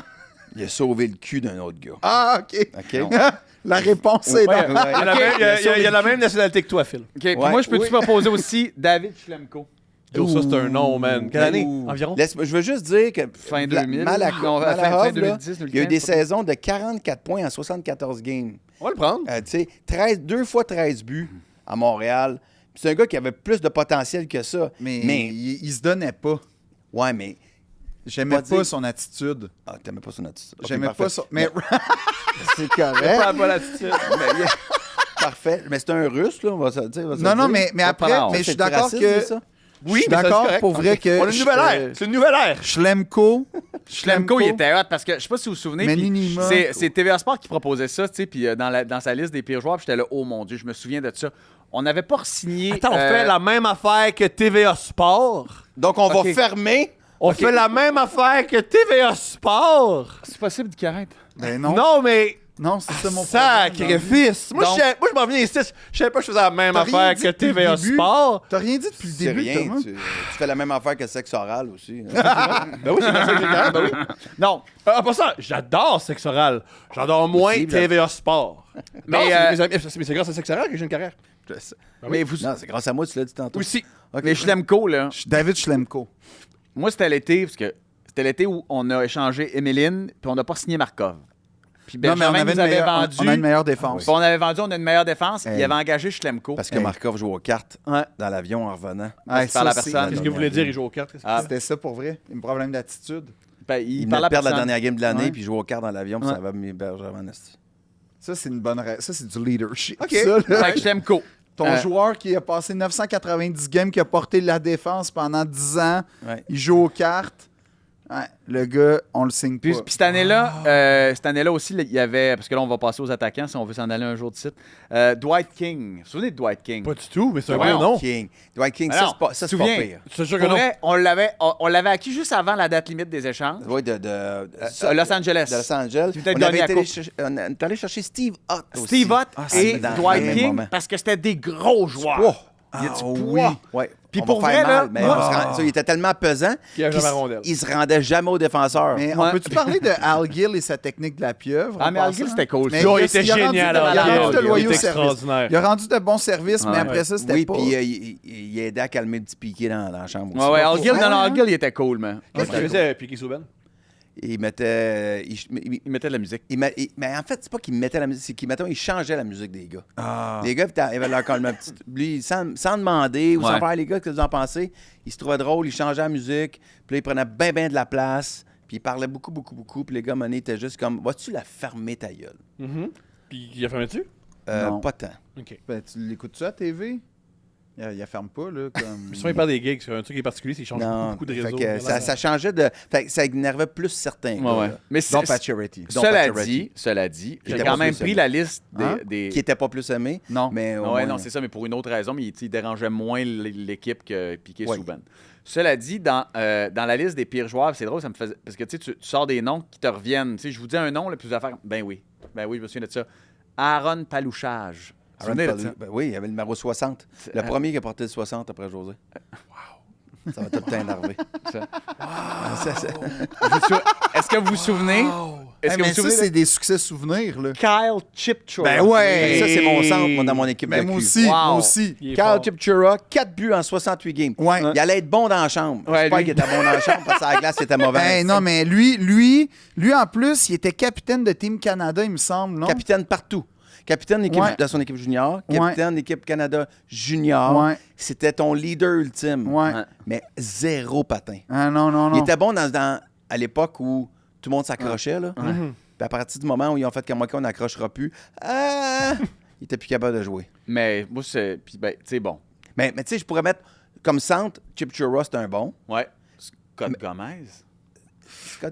Il a sauvé le cul d'un autre gars. Ah, OK. OK? La réponse est dans... Il y a la même nationalité que toi, Phil. OK, puis Ouais. moi, je peux-tu proposer aussi David Schlemko? Yo, ça, c'est un nom, man. Quelle année? Environ? Je veux juste dire que Fin 2000. Malarov, Non, fin là, 2010, il y a eu des 2015, saisons de 44 points en 74 games. On va le prendre. Tu sais, 2 fois 13 buts à Montréal. Puis c'est un gars qui avait plus de potentiel que ça. Mais il se donnait pas. Ouais, mais... J'aimais Pas pas dire- son attitude. Ah, t'aimais pas son attitude. Ok, J'aimais parfait. pas son... Mais C'est correct. Pas l'attitude. Parfait. Mais c'est un Russe, là, on va se dire. non, non, mais Pas après, mal. mais je suis C'est d'accord raciste, que... c'est ça? Oui, suis mais ça, d'accord c'est correct. pour vrai que On a une nouvelle ère. C'est une nouvelle ère. Schlemko... Schlemko, il était hot parce que je sais pas si vous vous souvenez. Mais puis Ninima. c'est TVA Sport qui proposait ça, tu sais, puis dans sa liste des pires joueurs, puis j'étais là, oh mon Dieu, je me souviens de ça. On n'avait pas signé. Attends, on fait la même affaire que TVA Sport. Donc, on Ok. va fermer. On fait la même affaire que TVA Sport. C'est possible qu'il arrête. Ben non. Non, mais... Non, c'est ça mon problème. Sacrifice. Moi, Donc- je m'en viens ici. Je savais pas que je faisais la même T'as rien affaire dit que depuis le TVA début. Sport. T'as rien dit depuis le C'est début, rien. Thomas? Tu fais la même affaire que sexe oral aussi. Ben oui, c'est comme ça que j'ai carré, ben oui. Non. Ah, pas ça, j'adore Sexe Oral. J'adore moins Possible. TVA Sport. Mais, Mais c'est grâce à Sexe Oral que j'ai une carrière. Mais vous. Non, c'est grâce à moi, tu l'as dit tantôt. Aussi. Ok. Mais Schlemko, là, David Schlemko. moi, c'était l'été, parce que c'était l'été où on a échangé Emeline, puis on n'a pas signé Markov. Puis Non, mais Benjamin nous avait vendu. on a une meilleure défense. Puis on avait vendu, on a une meilleure défense, puis Hey. il avait engagé Schlemko. Parce que Hey. Markov joue aux cartes Ouais. dans l'avion en revenant. Ouais, par la ça, personne. Qu'est-ce que vous voulez dire, il joue aux cartes? Ah, C'était ça pour vrai. Un problème d'attitude. ben, Il parlait venait à de perdre la personne. dernière game de l'année, Ouais. puis il joue aux cartes dans l'avion, puis Ouais. ça va m'héberger avant esti. Ça, c'est une bonne Ça, c'est du leadership. OK. Ça, là. Fait que Schlemko. Ton joueur qui a passé 990 games, qui a porté la défense pendant 10 ans, Ouais. il joue aux cartes. Ouais, le gars, on le signe Puis, pas. puis cette année-là aussi, il y avait, parce que là, on va passer aux attaquants si on veut s'en aller un jour de site. Dwight King. Vous vous souvenez de Dwight King? Pas du tout, mais c'est un Ouais, bon nom. King. Dwight King, Alors, ça, c'est pas souviens, pire. C'est sûr que Pour non. vrai, on l'avait acquis juste avant la date limite des échanges. Oui, Los Angeles. De Los Angeles. Puis peut-être On gagné avait la été coupe. on est allé chercher Steve Ott aussi. Steve Ott c'est et dans Dwight le même King, moment. parce que c'était des gros joueurs. Poids. Il y a du Ah, poids. Ouais. Puis On pour va faire vrai, là, mal, mais moi- on se rend- ça, il était tellement pesant Qu'il y a qu'il jamais la rondelle. il se rendait jamais aux défenseurs. Mais Ouais. on peut-tu parler de Al Gill et sa technique de la pieuvre? Ah, en mais Al passant? Gill, c'était cool. Mais Yo, il il a- était il a rendu génial. de- Al il a Gill. rendu de Il loyaux était services. extraordinaire. Il a rendu de bons services, mais Ouais. après ça, c'était Oui, pas... puis il aidait à calmer le petit piqué dans la chambre aussi. Ouais, ouais, Al Gill, Ouais, non, non, ouais. Al Gill, il était cool, man. Qu'est-ce qu'il faisait, Piqué Souben? Il mettait... Il mettait de la musique. mais en fait, c'est pas qu'il mettait la musique, c'est qu'il il changeait la musique des gars. Ah. Les gars, ils avaient leur calme un petit... Lui, sans demander ou sans Ouais. faire les gars, qu'est-ce que vous en pensez? Il se trouvait drôle, il changeait la musique, puis là, il prenait bien de la place, puis il parlait beaucoup, puis les gars, à un moment donné, étaient juste comme, vas-tu la fermer ta gueule? Puis il a fermé dessus? Non. Pas tant. OK. Ben, tu l'écoutes-tu à la TV? Il ferme pas, là, comme... Souvent, il parle des gigs. C'est un truc qui est particulier, c'est qu'il change Non, beaucoup de fait réseaux. que ça changeait de... Fait que ça énervait plus certains gars, Ouais, ouais. là, Mais Dont Pacioretty. Dont cela Pacioretty. dit, Qui j'ai était quand pas même plus pris aimé. la liste Hein? des... qui était pas plus aimé. Non. Mais au Ah ouais, moins- non, c'est ça, mais pour une autre raison, mais il dérangeait moins l'équipe que Piqué Ouais. Souban. Cela dit, dans la liste des pires joueurs, c'est drôle, ça me faisait. Parce que tu sais, tu sors des noms qui te reviennent. Tu sais, je vous dis un nom, là, puis vous allez faire. Ben oui, je me souviens de ça. Aaron Palouchage. Vous vous Aaron souvenez de Palu- ça? ben oui, il y avait le numéro 60. Le premier qui a porté le 60 après José. Wow. Ça va tout t'énerver. Ça. Ça, c'est- Est-ce que vous vous souvenez est-ce que mais vous ça, souvenez c'est des succès souvenirs, là. Kyle Chipchura? Ben ouais! Ça, c'est mon centre, moi, dans mon équipe Ben de moi cul. aussi, Wow. moi aussi. Il est Kyle fort. Chipchura, 4 buts en 68 games. Ouais. Il allait être bon dans la chambre. Ouais, J'espère lui. qu'il était bon dans la chambre parce que la glace était mauvaise. Ben non, mais lui, en plus, il était capitaine de Team Canada, il me semble, non? Capitaine partout. Capitaine d'équipe Ouais. de son équipe junior, Ouais. capitaine d'équipe Canada junior. Ouais. C'était ton leader ultime. Ouais. Mais zéro patin. Ah non, non, non. Il était bon à l'époque où tout le monde s'accrochait. Là. Puis à partir du moment où ils ont fait comme OK, on n'accrochera plus, il était plus capable de jouer. Mais moi, c'est. Puis, ben, tu sais, bon. Mais tu sais, je pourrais mettre comme centre, Chipchura, c'est un bon. Ouais. Scott Gomez.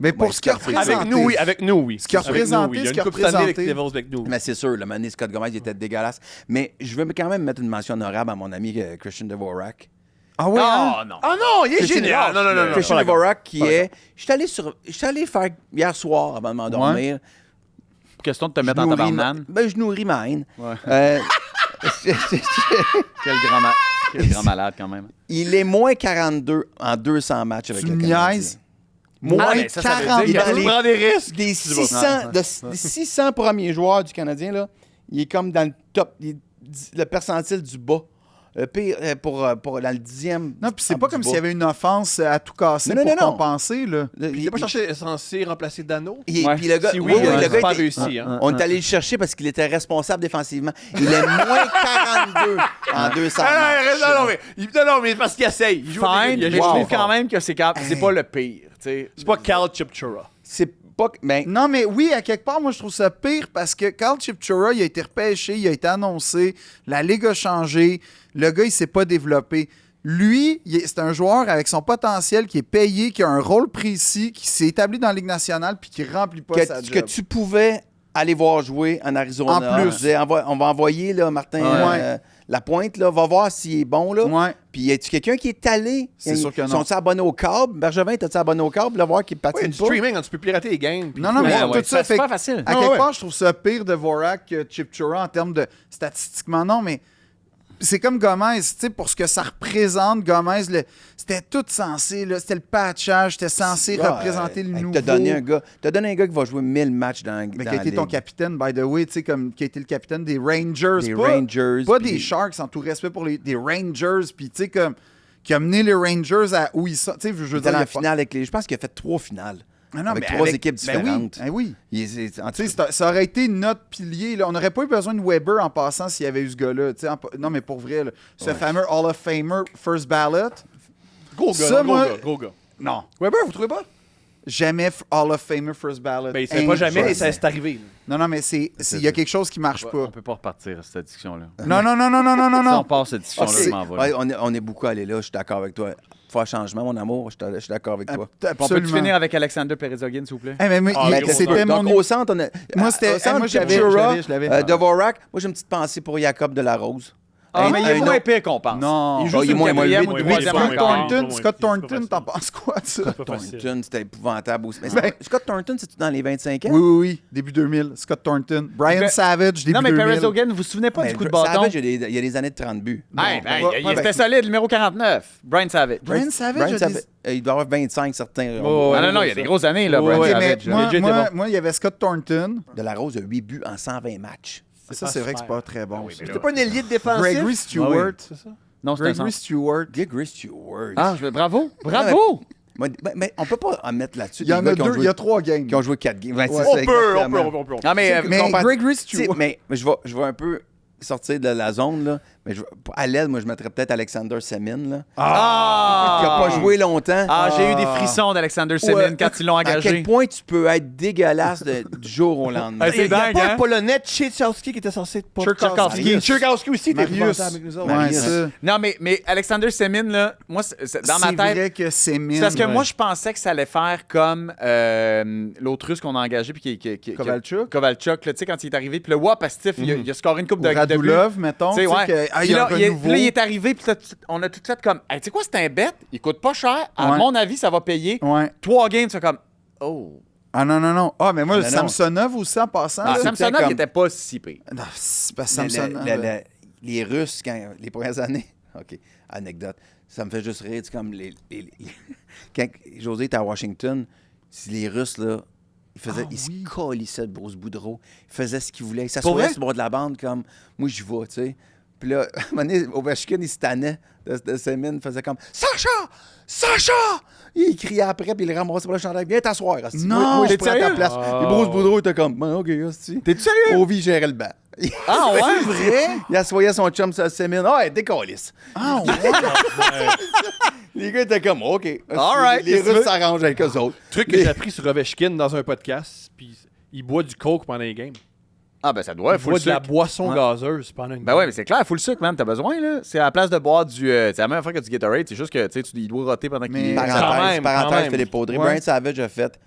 Mais pour ce qu'il a représenté. Avec nous, oui. Avec nous, oui. Ce qu'il a Avec nous, représenté, oui. Il y a ce qu'il a une coupe Stanley avec représenté. les Devils avec nous. Mais c'est sûr, le Mané Scott Gomez, il était dégueulasse. Mais je veux quand même mettre une mention honorable à mon ami Christian Dvorak. Ah ouais, hein? Oh, non. Ah non, il est Christian- génial. Non, non, non. Christian pas d'accord. Dvorak qui est... Je suis allé faire hier soir avant de m'endormir. Question de te mettre en tabarnane. Ben, je nourris ma haine. Ouais. Euh, Quel grand malade, quand même. il est moins 42 en 200 matchs avec Tu le me Canadien. niaises? Moins Ah, mais ça veut dire 40. que Il est Tu dans les- prends des risques. des 600, des 600 premiers joueurs du Canadien, là, il est comme dans le top, le percentile du bas. Le pire, pour dans le 10e. Non, puis c'est en pas du comme bas. s'il y avait une offense à tout casser Non, non, pour non, non. compenser, là. Il Il n'a pas cherché censé remplacer Dano. Ouais. Puis le gars, Si oui, oui, oui, il le a gars pas était- réussi. Hein. on est allé le chercher parce qu'il était responsable défensivement. Il est moins 42 en 200 matchs. Non, mais parce qu'il essaye. Il joue Fine, mais je Wow. trouve quand même que c'est pas le pire. Tu sais. C'est pas Cal Chipchura. C'est pas... Mais Non, mais oui, à quelque part, moi, je trouve ça pire parce que Carl Chipchura, il a été repêché, il a été annoncé, la Ligue a changé, le gars, il s'est pas développé. Lui, c'est un joueur avec son potentiel qui est payé, qui a un rôle précis, qui s'est établi dans la Ligue nationale puis qui remplit pas sa job. que tu pouvais aller voir jouer en Arizona. En plus. On disait, on va envoyer là, Martin Ouais. Lapointe, là, va voir s'il est bon. Là. Ouais. Puis y a-tu quelqu'un qui est allé? C'est sûr que non. Sont-ils abonnés au câble? Bergevin, t'as-tu abonné au câble? Là, voir qu'il Oui, patine du pas? streaming, hein, tu peux pirater les games. puis Non, non, tout. mais Ouais, tout ça c'est fait pas que- facile. À Non, quelque ouais. part, je trouve ça pire de Vorak que Chipchura en termes de statistiquement. Non, mais c'est comme Gomez, tu sais, pour ce que ça représente, Gomez, c'était tout censé, là, c'était le patchage, c'était censé représenter le nouveau. T'as donné un gars qui va jouer 1000 matchs dans Mais dans qui a la été ton ligue. capitaine, by the way, tu sais, comme qui a été le capitaine des Rangers. Des pas, Rangers, Pas puis- des Sharks, en tout respect pour des Rangers, puis tu sais, comme qui a mené les Rangers à où ils sont. Tu sais, je Il veux était dire. en il a finale avec les... Je pense qu'il a fait 3 finales. Ah non, avec mais 3 équipes ben différentes. oui, ben oui. En tout Tu sais, cas, ça aurait été notre pilier. Là. On n'aurait pas eu besoin de Weber en passant s'il y avait eu ce gars-là. Tu sais, non, mais pour vrai, là, ce fameux Hall of Famer First Ballot, Gros gars, Ça, gros moi- gars, gros gars. non. Weber, vous trouvez pas? Jamais Hall of Famer First Ballot. Ben, il savait pas jamais, Jamais. et ça c'est arrivé. Non, mais il y a quelque chose qui marche On pas. peut pas repartir à cette discussion-là. Non. Si on Non. part cette discussion-là, c'est- je m'en vais. ouais, on est beaucoup allé là, je suis d'accord avec toi. Faut un changement, mon amour, je suis d'accord avec toi. On peut Absolument. finir avec Alexander Perezogin, s'il vous plaît? Eh, mais Ah, gros c'était gars. mon. Donc, au centre, on a... Moi, c'était- au centre, moi, je l'avais, Chipchura, je l'avais. Dvorak. Moi, j'ai une petite pensée pour Jacob Delarose. Ah, mais il est un moins autre- pire qu'on pense. Non. Il joue Ah, il sur est le moins quatrième mauvais. ou Oui, troisième oui, Scott oui, encore. oui. Thornton, Scott c'est pas Thornton, facile. t'en penses quoi de ça? C'est pas facile. Thornton, c'était épouvantable aussi. Mais Ben- Scott Thornton, c'est-tu dans les 25 ans? Oui, début 2000. Scott Thornton. Brian Mais- Savage, début Non, mais 2000. Perezogin, vous vous souvenez pas Mais du coup de Savage, bâton? il y a des années de 30 buts. Hey, ouais, il était solide, numéro 49. Brian Savage. Brian Savage, Brian a Savage, des- il doit avoir 25 certains. Oh, Ah non, il y a des grosses années, là, Ouais, Brian Ok, mais Savage. là. moi, Legit, moi, c'est moi, il y avait Scott Thornton. Delarose a 8 buts en 120 matchs. Ça, c'est vrai que c'est pas très bon. ça. C'était pas une élite défensive. Gregory Stewart. C'est ça? Non, c'est un Gregory centre. Stewart. Gregory Stewart. Ah, bravo, bravo! Mais on peut pas en mettre là-dessus. Il y en des a gars qui ont deux, joué- il y a 3 games. qui ont joué 4 games. Ouais, c'est Ouais. ça, On peut. exactement. Non, mais Mais Gregory Tu sais, Stewart. mais je vais un peu sortir de la zone, là. Mais à l'aile, moi, je mettrais peut-être Alexander Semin, là. Ah! Qui n'a pas joué longtemps. Ah, j'ai eu des frissons d'Alexander Semin Ouais. quand ils l'ont À quel engagé. point tu peux être dégueulasse du jour au lendemain. Ah, c'est Il y a dingue, pas hein? un Polonais, Tchaikovsky, qui était censé être pas... Tchaikovsky. Tchaikovsky aussi était Marius. épouvantable avec nous autres. Ouais, Marius. ça. Non, mais Alexander Semin, là, moi, dans ma C'est tête, vrai que c'est mine. c'est parce que Ouais. moi, je pensais que ça allait faire comme l'autre russe qu'on a engagé. Puis Kovalchuk? Kovalchuk, là, tu sais, quand il est arrivé. Puis le Pastif, il a scoré une coupe Ou de buts. Radulov, mettons. Tu sais, tu sais ouais. que- ah, Puis il y a là, un puis renouveau. là, il est arrivé, puis on a tout fait comme, hey, tu sais quoi, c'est un bet, il coûte pas cher. À Ouais. mon avis, ça va payer. Ouais. 3 games, c'est comme, oh. Ah non. Ah, mais moi, Non, non. Samsonov aussi, en passant. Ah, là. Samsonov, comme- il était pas si pire. Non, c'est pas Le- Samsonov. les Russes, les premières années, OK, anecdote, ça me fait juste rire. C'est comme quand José était à Washington, si les Russes, là, Il se colissait de Bruce Boudreau. Il faisait ce qu'il voulait. Il Pour s'assoyait vrai? sur le bord de la bande comme moi, j'y vais, tu sais. Puis là, à un moment donné, Ovechkin, il se tannait de Semin. Il faisait comme Sacha! Sacha! Il criait après, puis il ramassait pour le chandail. Viens t'asseoir, asti. Non! Moi, je T'es prends ta sérieux? place. Et Bruce Boudreau était comme OK, asti. T'es-tu sérieux? Ovi gérait le banc. Ah ouais? Vrai? Il assoyait son chum sur Semin. Ah, ouais, décalisse. Ah, ouais. Les gars étaient comme OK. All right, Les qu'est-ce que tu Russes veux? s'arrangent avec eux autres. Truc que j'ai appris sur Ovechkin dans un podcast, puis il boit du coke pendant les games. Ah, ben ça doit, Il faut boit le de la sucre. boisson Ouais. gazeuse pendant une Ben ouais, mais c'est clair, faut le sucre, man. T'as besoin, là. C'est à la place de boire du. C'est la même affaire que du Gatorade. C'est juste que, tu sais, il doit roter pendant Mais- qu'il. Quand même, quand Parenthèse, même. Philippe Audrey. Ouais. Brian Savage a fait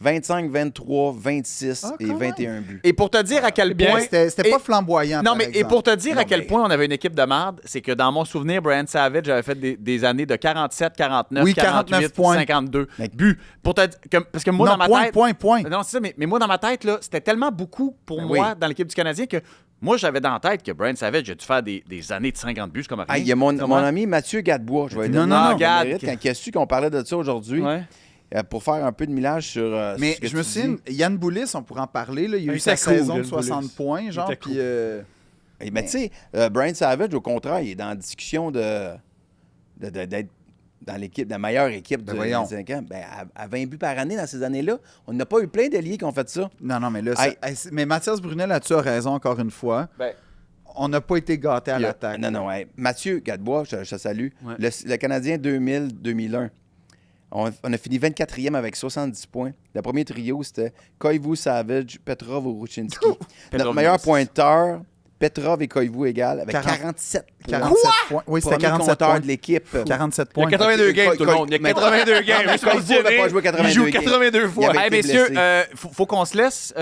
25, 23, 26 Ah, et quand 21 buts. Et pour te dire à quel bien, point. C'était Et- pas flamboyant. Non, par mais et exemple. pour te dire à Non, quel mais- point on avait une équipe de marde, c'est que dans mon souvenir, Brian Savage avait fait des années de 47, 49, Oui, 48, 49 points. 52 Mec. buts. Parce que moi, Non, dans ma tête. point. Non, c'est ça, mais moi, dans ma tête, là, c'était tellement beaucoup pour Ben moi oui. dans l'équipe du Canadien que moi, j'avais dans la tête que Brian Savage a dû faire des années de 50 buts, c'est comme rien. Ah, il y a mon Comment? ami Mathieu Gadebois. Je vais lui Non, donner non, le non, Gad. mérite quand il a su qu'on parlait de ça aujourd'hui, Ouais. pour faire un peu de millage sur. Mais ce que je me tu souviens, dis. Yann Boulis, on pourrait en parler. Là. Il a Il eu sa était cool, saison de Yann 60 Boulis. points, Il genre. était Puis, Mais tu sais, Brian Savage, au contraire, il est dans la discussion d'être dans l'équipe, la meilleure équipe Ben de voyons. 25 ans. Ben, à 20 buts par année dans ces années-là, on n'a pas eu plein d'alliés qui ont fait ça. non, mais là, Hey. mais Mathias Brunel là-dessus a raison encore une fois. Ben, On n'a pas été gâtés à l'attaque. Non, hey, Mathieu Gadebois, je te salue. Ouais. Le Canadien 2000-2001. On a fini 24e avec 70 points. Le premier trio, c'était Koivu, Savage, Petrov ou Ruchinski. Petrov, Notre meilleur c'est- pointeur, Petrov et Koivu égal, avec 47 47 points. Oui, c'était Premier 47 compteur points. de l'équipe. 47 Il y a points. 82 Ok, games, tout le monde. Il y a mais- 82 games. mais Je pense Koivu n'a pas joué 82 Il joue games. 82 fois. Il avait Hey, été messieurs, blessé. faut qu'on se laisse.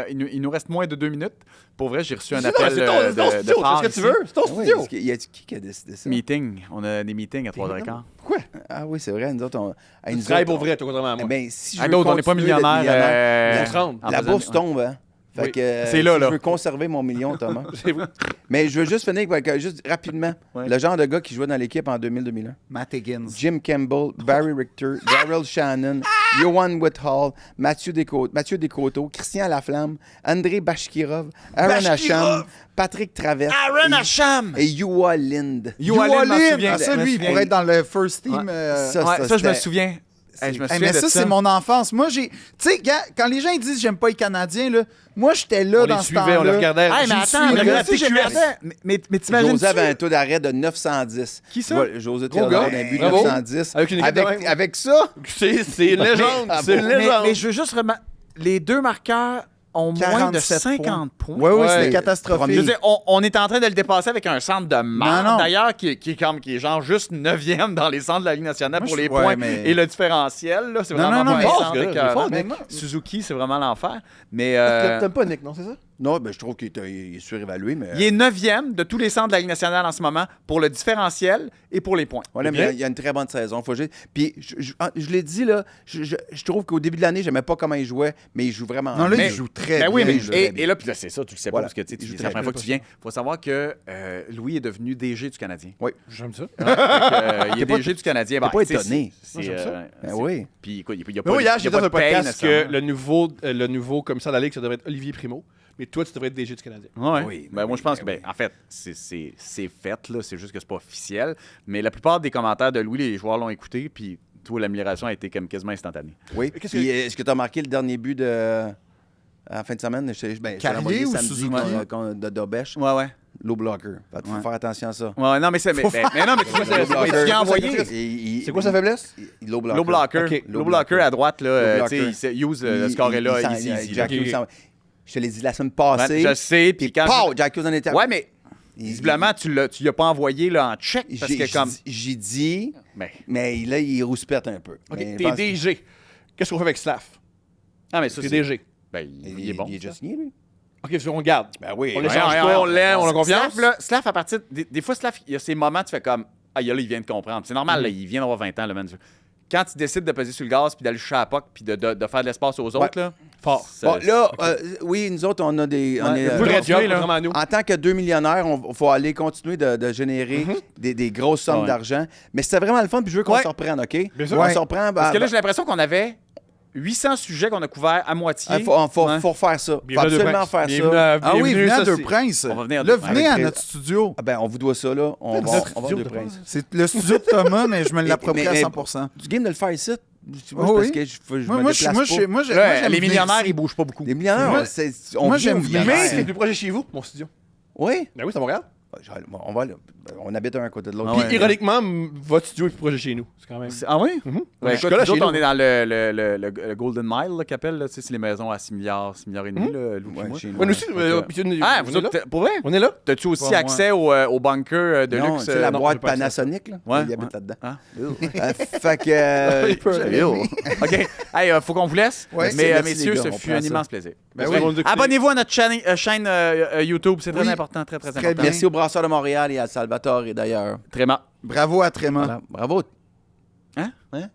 Il nous reste moins de 2 minutes. Pour vrai, j'ai reçu un C'est appel c'est ton de studio, part c'est ce que tu ici. veux. C'est ton Ah oui, studio. y a qui a décidé ça? Meeting. On a des meetings à 3h15. Pourquoi? Ah oui, c'est vrai. Nous autres, Tu travailles pour vrai, toi, contrairement à moi. Ben, si je Ah, veux d'autres, on n'est pas continuer d'être millionnaire. Faut se rendre. en la faisant- bourse tombe, hein? Fait Oui. que, C'est là, si là. je veux conserver mon million, Thomas. C'est vrai. Mais je veux juste finir avec, juste rapidement, Ouais. le genre de gars qui jouait dans l'équipe en 2000-2001. Matt Higgins. Jim Campbell, Barry Richter, Daryl Shannon, Johan Whithall, Mathieu Descoteaux, Christian Laflamme, André Bashkirov, Aaron Hacham, Patrick Travers Aaron Hacham! et Yuha Lind. Yuha Lind, m'en souviens. Ah, ça, Je me lui, il souviens. pourrait être dans le first team. Ouais. Ça, Ouais, ça, je me c'était- souviens. Hey, je me Hey, souviens mais de ça, c'est mon enfance. Moi, j'ai. Tu sais, gars, quand les gens ils disent j'aime pas les Canadiens, là, moi, j'étais là On dans les ce suivait, temps-là. on les regardait. Hey, mais J'y attends, suis, mais là. moi aussi, j'aimais TQS. ça. Mais t'imagines José avait un taux d'arrêt de 910. Qui ça? Voilà, José Gros Théodore, gars. un but de Bravo. 910. Avec une équipe de avec, même. avec ça, C'est une légende. Ah C'est bon? une Mais légende. je veux juste remarquer, les deux marqueurs ont moins de 47 50 points. Oui, oui, Ouais. c'était Je catastrophique. veux dire, on est en train de le dépasser avec un centre de marde, non. d'ailleurs, qui est genre juste 9e dans les centres de la Ligue nationale Moi, pour je- les ouais, points mais- et le différentiel. Là, c'est Non, vraiment non, pas mais- un fort, centre ce gars-là, écœurant. il est fort, mec. Suzuki, c'est vraiment l'enfer. Mais T'aimes pas Nick, non, c'est ça? non, ben, je trouve qu'il est surévalué, mais. il est 9e de tous les centres de la Ligue nationale en ce moment pour le différentiel et pour les points. Voilà, mais il y a une très bonne saison. Puis, je l'ai dit, là, je trouve qu'au début de l'année, j'aimais pas comment il jouait, mais il joue vraiment Non, là, Mais- il joue très Ben bien. oui, mais il joue très bien. et là, puis là, c'est ça, tu le sais Voilà. pas parce que tu sais, Il joue c'est la très première fois bien. que tu viens. Il faut savoir que Louis est devenu DG du Canadien. J'aime ça. Fait que, il est pas- DG du Canadien. t'es Ben, pas tu sais, étonné. c'est- Moi, j'aime ça. Ben oui. Puis écoute, il y a Mais oui, hier, il y a j'étais pas dans un de paye, podcast que nécessairement. le nouveau commissaire de la Ligue, ça devrait être Olivier Primo. Mais toi, tu devrais être DG du Canadien. Ouais. Oui, Ben, ben moi, oui, je pense ben que, oui. en fait, c'est fait, là. C'est juste que c'est pas officiel. Mais la plupart des commentaires de Louis, les joueurs l'ont écouté, puis toi, l'amélioration a été comme quasiment instantanée. Oui. Qu'est-ce Puis, que- est-ce que tu as marqué le dernier but à la fin de semaine? Je t'ai Carrier envoyé ou samedi Suzuki? de Dobèche. Ouais. Low blocker. Il faut Ouais. faire attention à ça. Ouais, non, mais c'est. Mais non, mais tu vois, Low blocker. mais tu as envoyé. C'est quoi sa faiblesse? Low blocker. Low blocker. Ok. Low blocker à droite, là. Low tu sais, blocker. il use le score est là, easy, easy. Jack Ok. Hughes je te l'ai dit la semaine Ouais, passée. je sais, puis quand. Pow! Jack Hughes en était. Ouais, mais Il- visiblement, tu y as pas envoyé là, en check parce J'ai que comme. j'ai dit, Ben, mais là, il rouspète un peu. OK, Mais je t'es pense DG. Qu'est-ce qu'on fait avec Slav? ah, mais ça, T'es c'est. DG. Ben, il est bon. Il est déjà signé, lui. OK, on le garde. Ben oui. On ben, l'échange pas, on l'aime, on a confiance. Slav, à partir. Des fois, Slav, il y a ces moments, tu fais comme. Ah, là, il vient de comprendre. C'est normal, là, il vient d'avoir 20 ans, le man. Quand tu décides de peser sur le gaz, puis d'aller chercher à la puck, puis de faire de l'espace aux autres, là. Fort. Bon, là, oui, nous autres, on a des. on est, Vous le Continuez, job, là. contrairement à nous. en tant que 2 millionnaires, il faut aller continuer de générer des grosses sommes Ouais. d'argent. Mais c'était vraiment le fun, puis je veux qu'on Ouais. se reprenne, OK? Bien sûr. On Ouais. se reprend. Parce que là, j'ai l'impression qu'on avait 800 sujets qu'on a couverts à moitié. Il faut Ouais. refaire ça. Il faut Bienvenue à Deux absolument Princes. faire Bienvenue ça. Ah oui, venez à ça, Deux c'est- Princes. On va venir à Là, Deux venez Princes. à notre studio. Ah ben, on vous doit ça, là. On va Notre on va studio Deux de Princes. C'est le studio de Thomas, mais je me l'approprie à Mais- 100%. Du game de le faire ici. Moi, Oh parce oui. que je Moi, me moi, déplace moi, pas. moi, j'aime Là, les venir millionnaires, ici. ils bougent pas beaucoup. Les millionnaires, Moi- on moi, vit j'aime au venir millionnaire. Mais ici. c'est plus proche de chez vous, mon studio. Oui. Ben oui, c'est à Montréal. On va là. On habite un à côté de l'autre. Ah ouais. Puis, ironiquement, votre studio est plus proche de chez nous. C'est quand même. Ah oui? Mhm. Ouais, Je écoute, suis là nous chez autres, nous. on est dans le Golden Mile, là, qu'appelle, là, tu sais, c'est les maisons à 6 milliards, 6 milliards et demi, là, Lou puis Ouais, moi. chez nous. Ouais, nous aussi, Donc, puis Ah, on vous est là. autres, pour vrai? On est là. T'as-tu aussi Pas moi. accès au bunker de Non, luxe? c'est la non, boîte j'ai pas accès à ça. Panasonic, là. Ouais, Il habite ouais. là-dedans. Ah. Fait que... Il peut- j'avais aimé. OK. Hey, faut qu'on vous laisse. Ouais. Mais Merci, messieurs, les gars, ce on fut prend un ça. immense plaisir. Ben Merci, oui. on nous écoute. Abonnez-vous à notre chaîne YouTube, c'est très Oui. important, très, très Très important. bien. Merci au Brasseur de Montréal et à Salvatore et d'ailleurs. Tréma. Bravo à Tréma. Voilà. Bravo. Hein? Hein?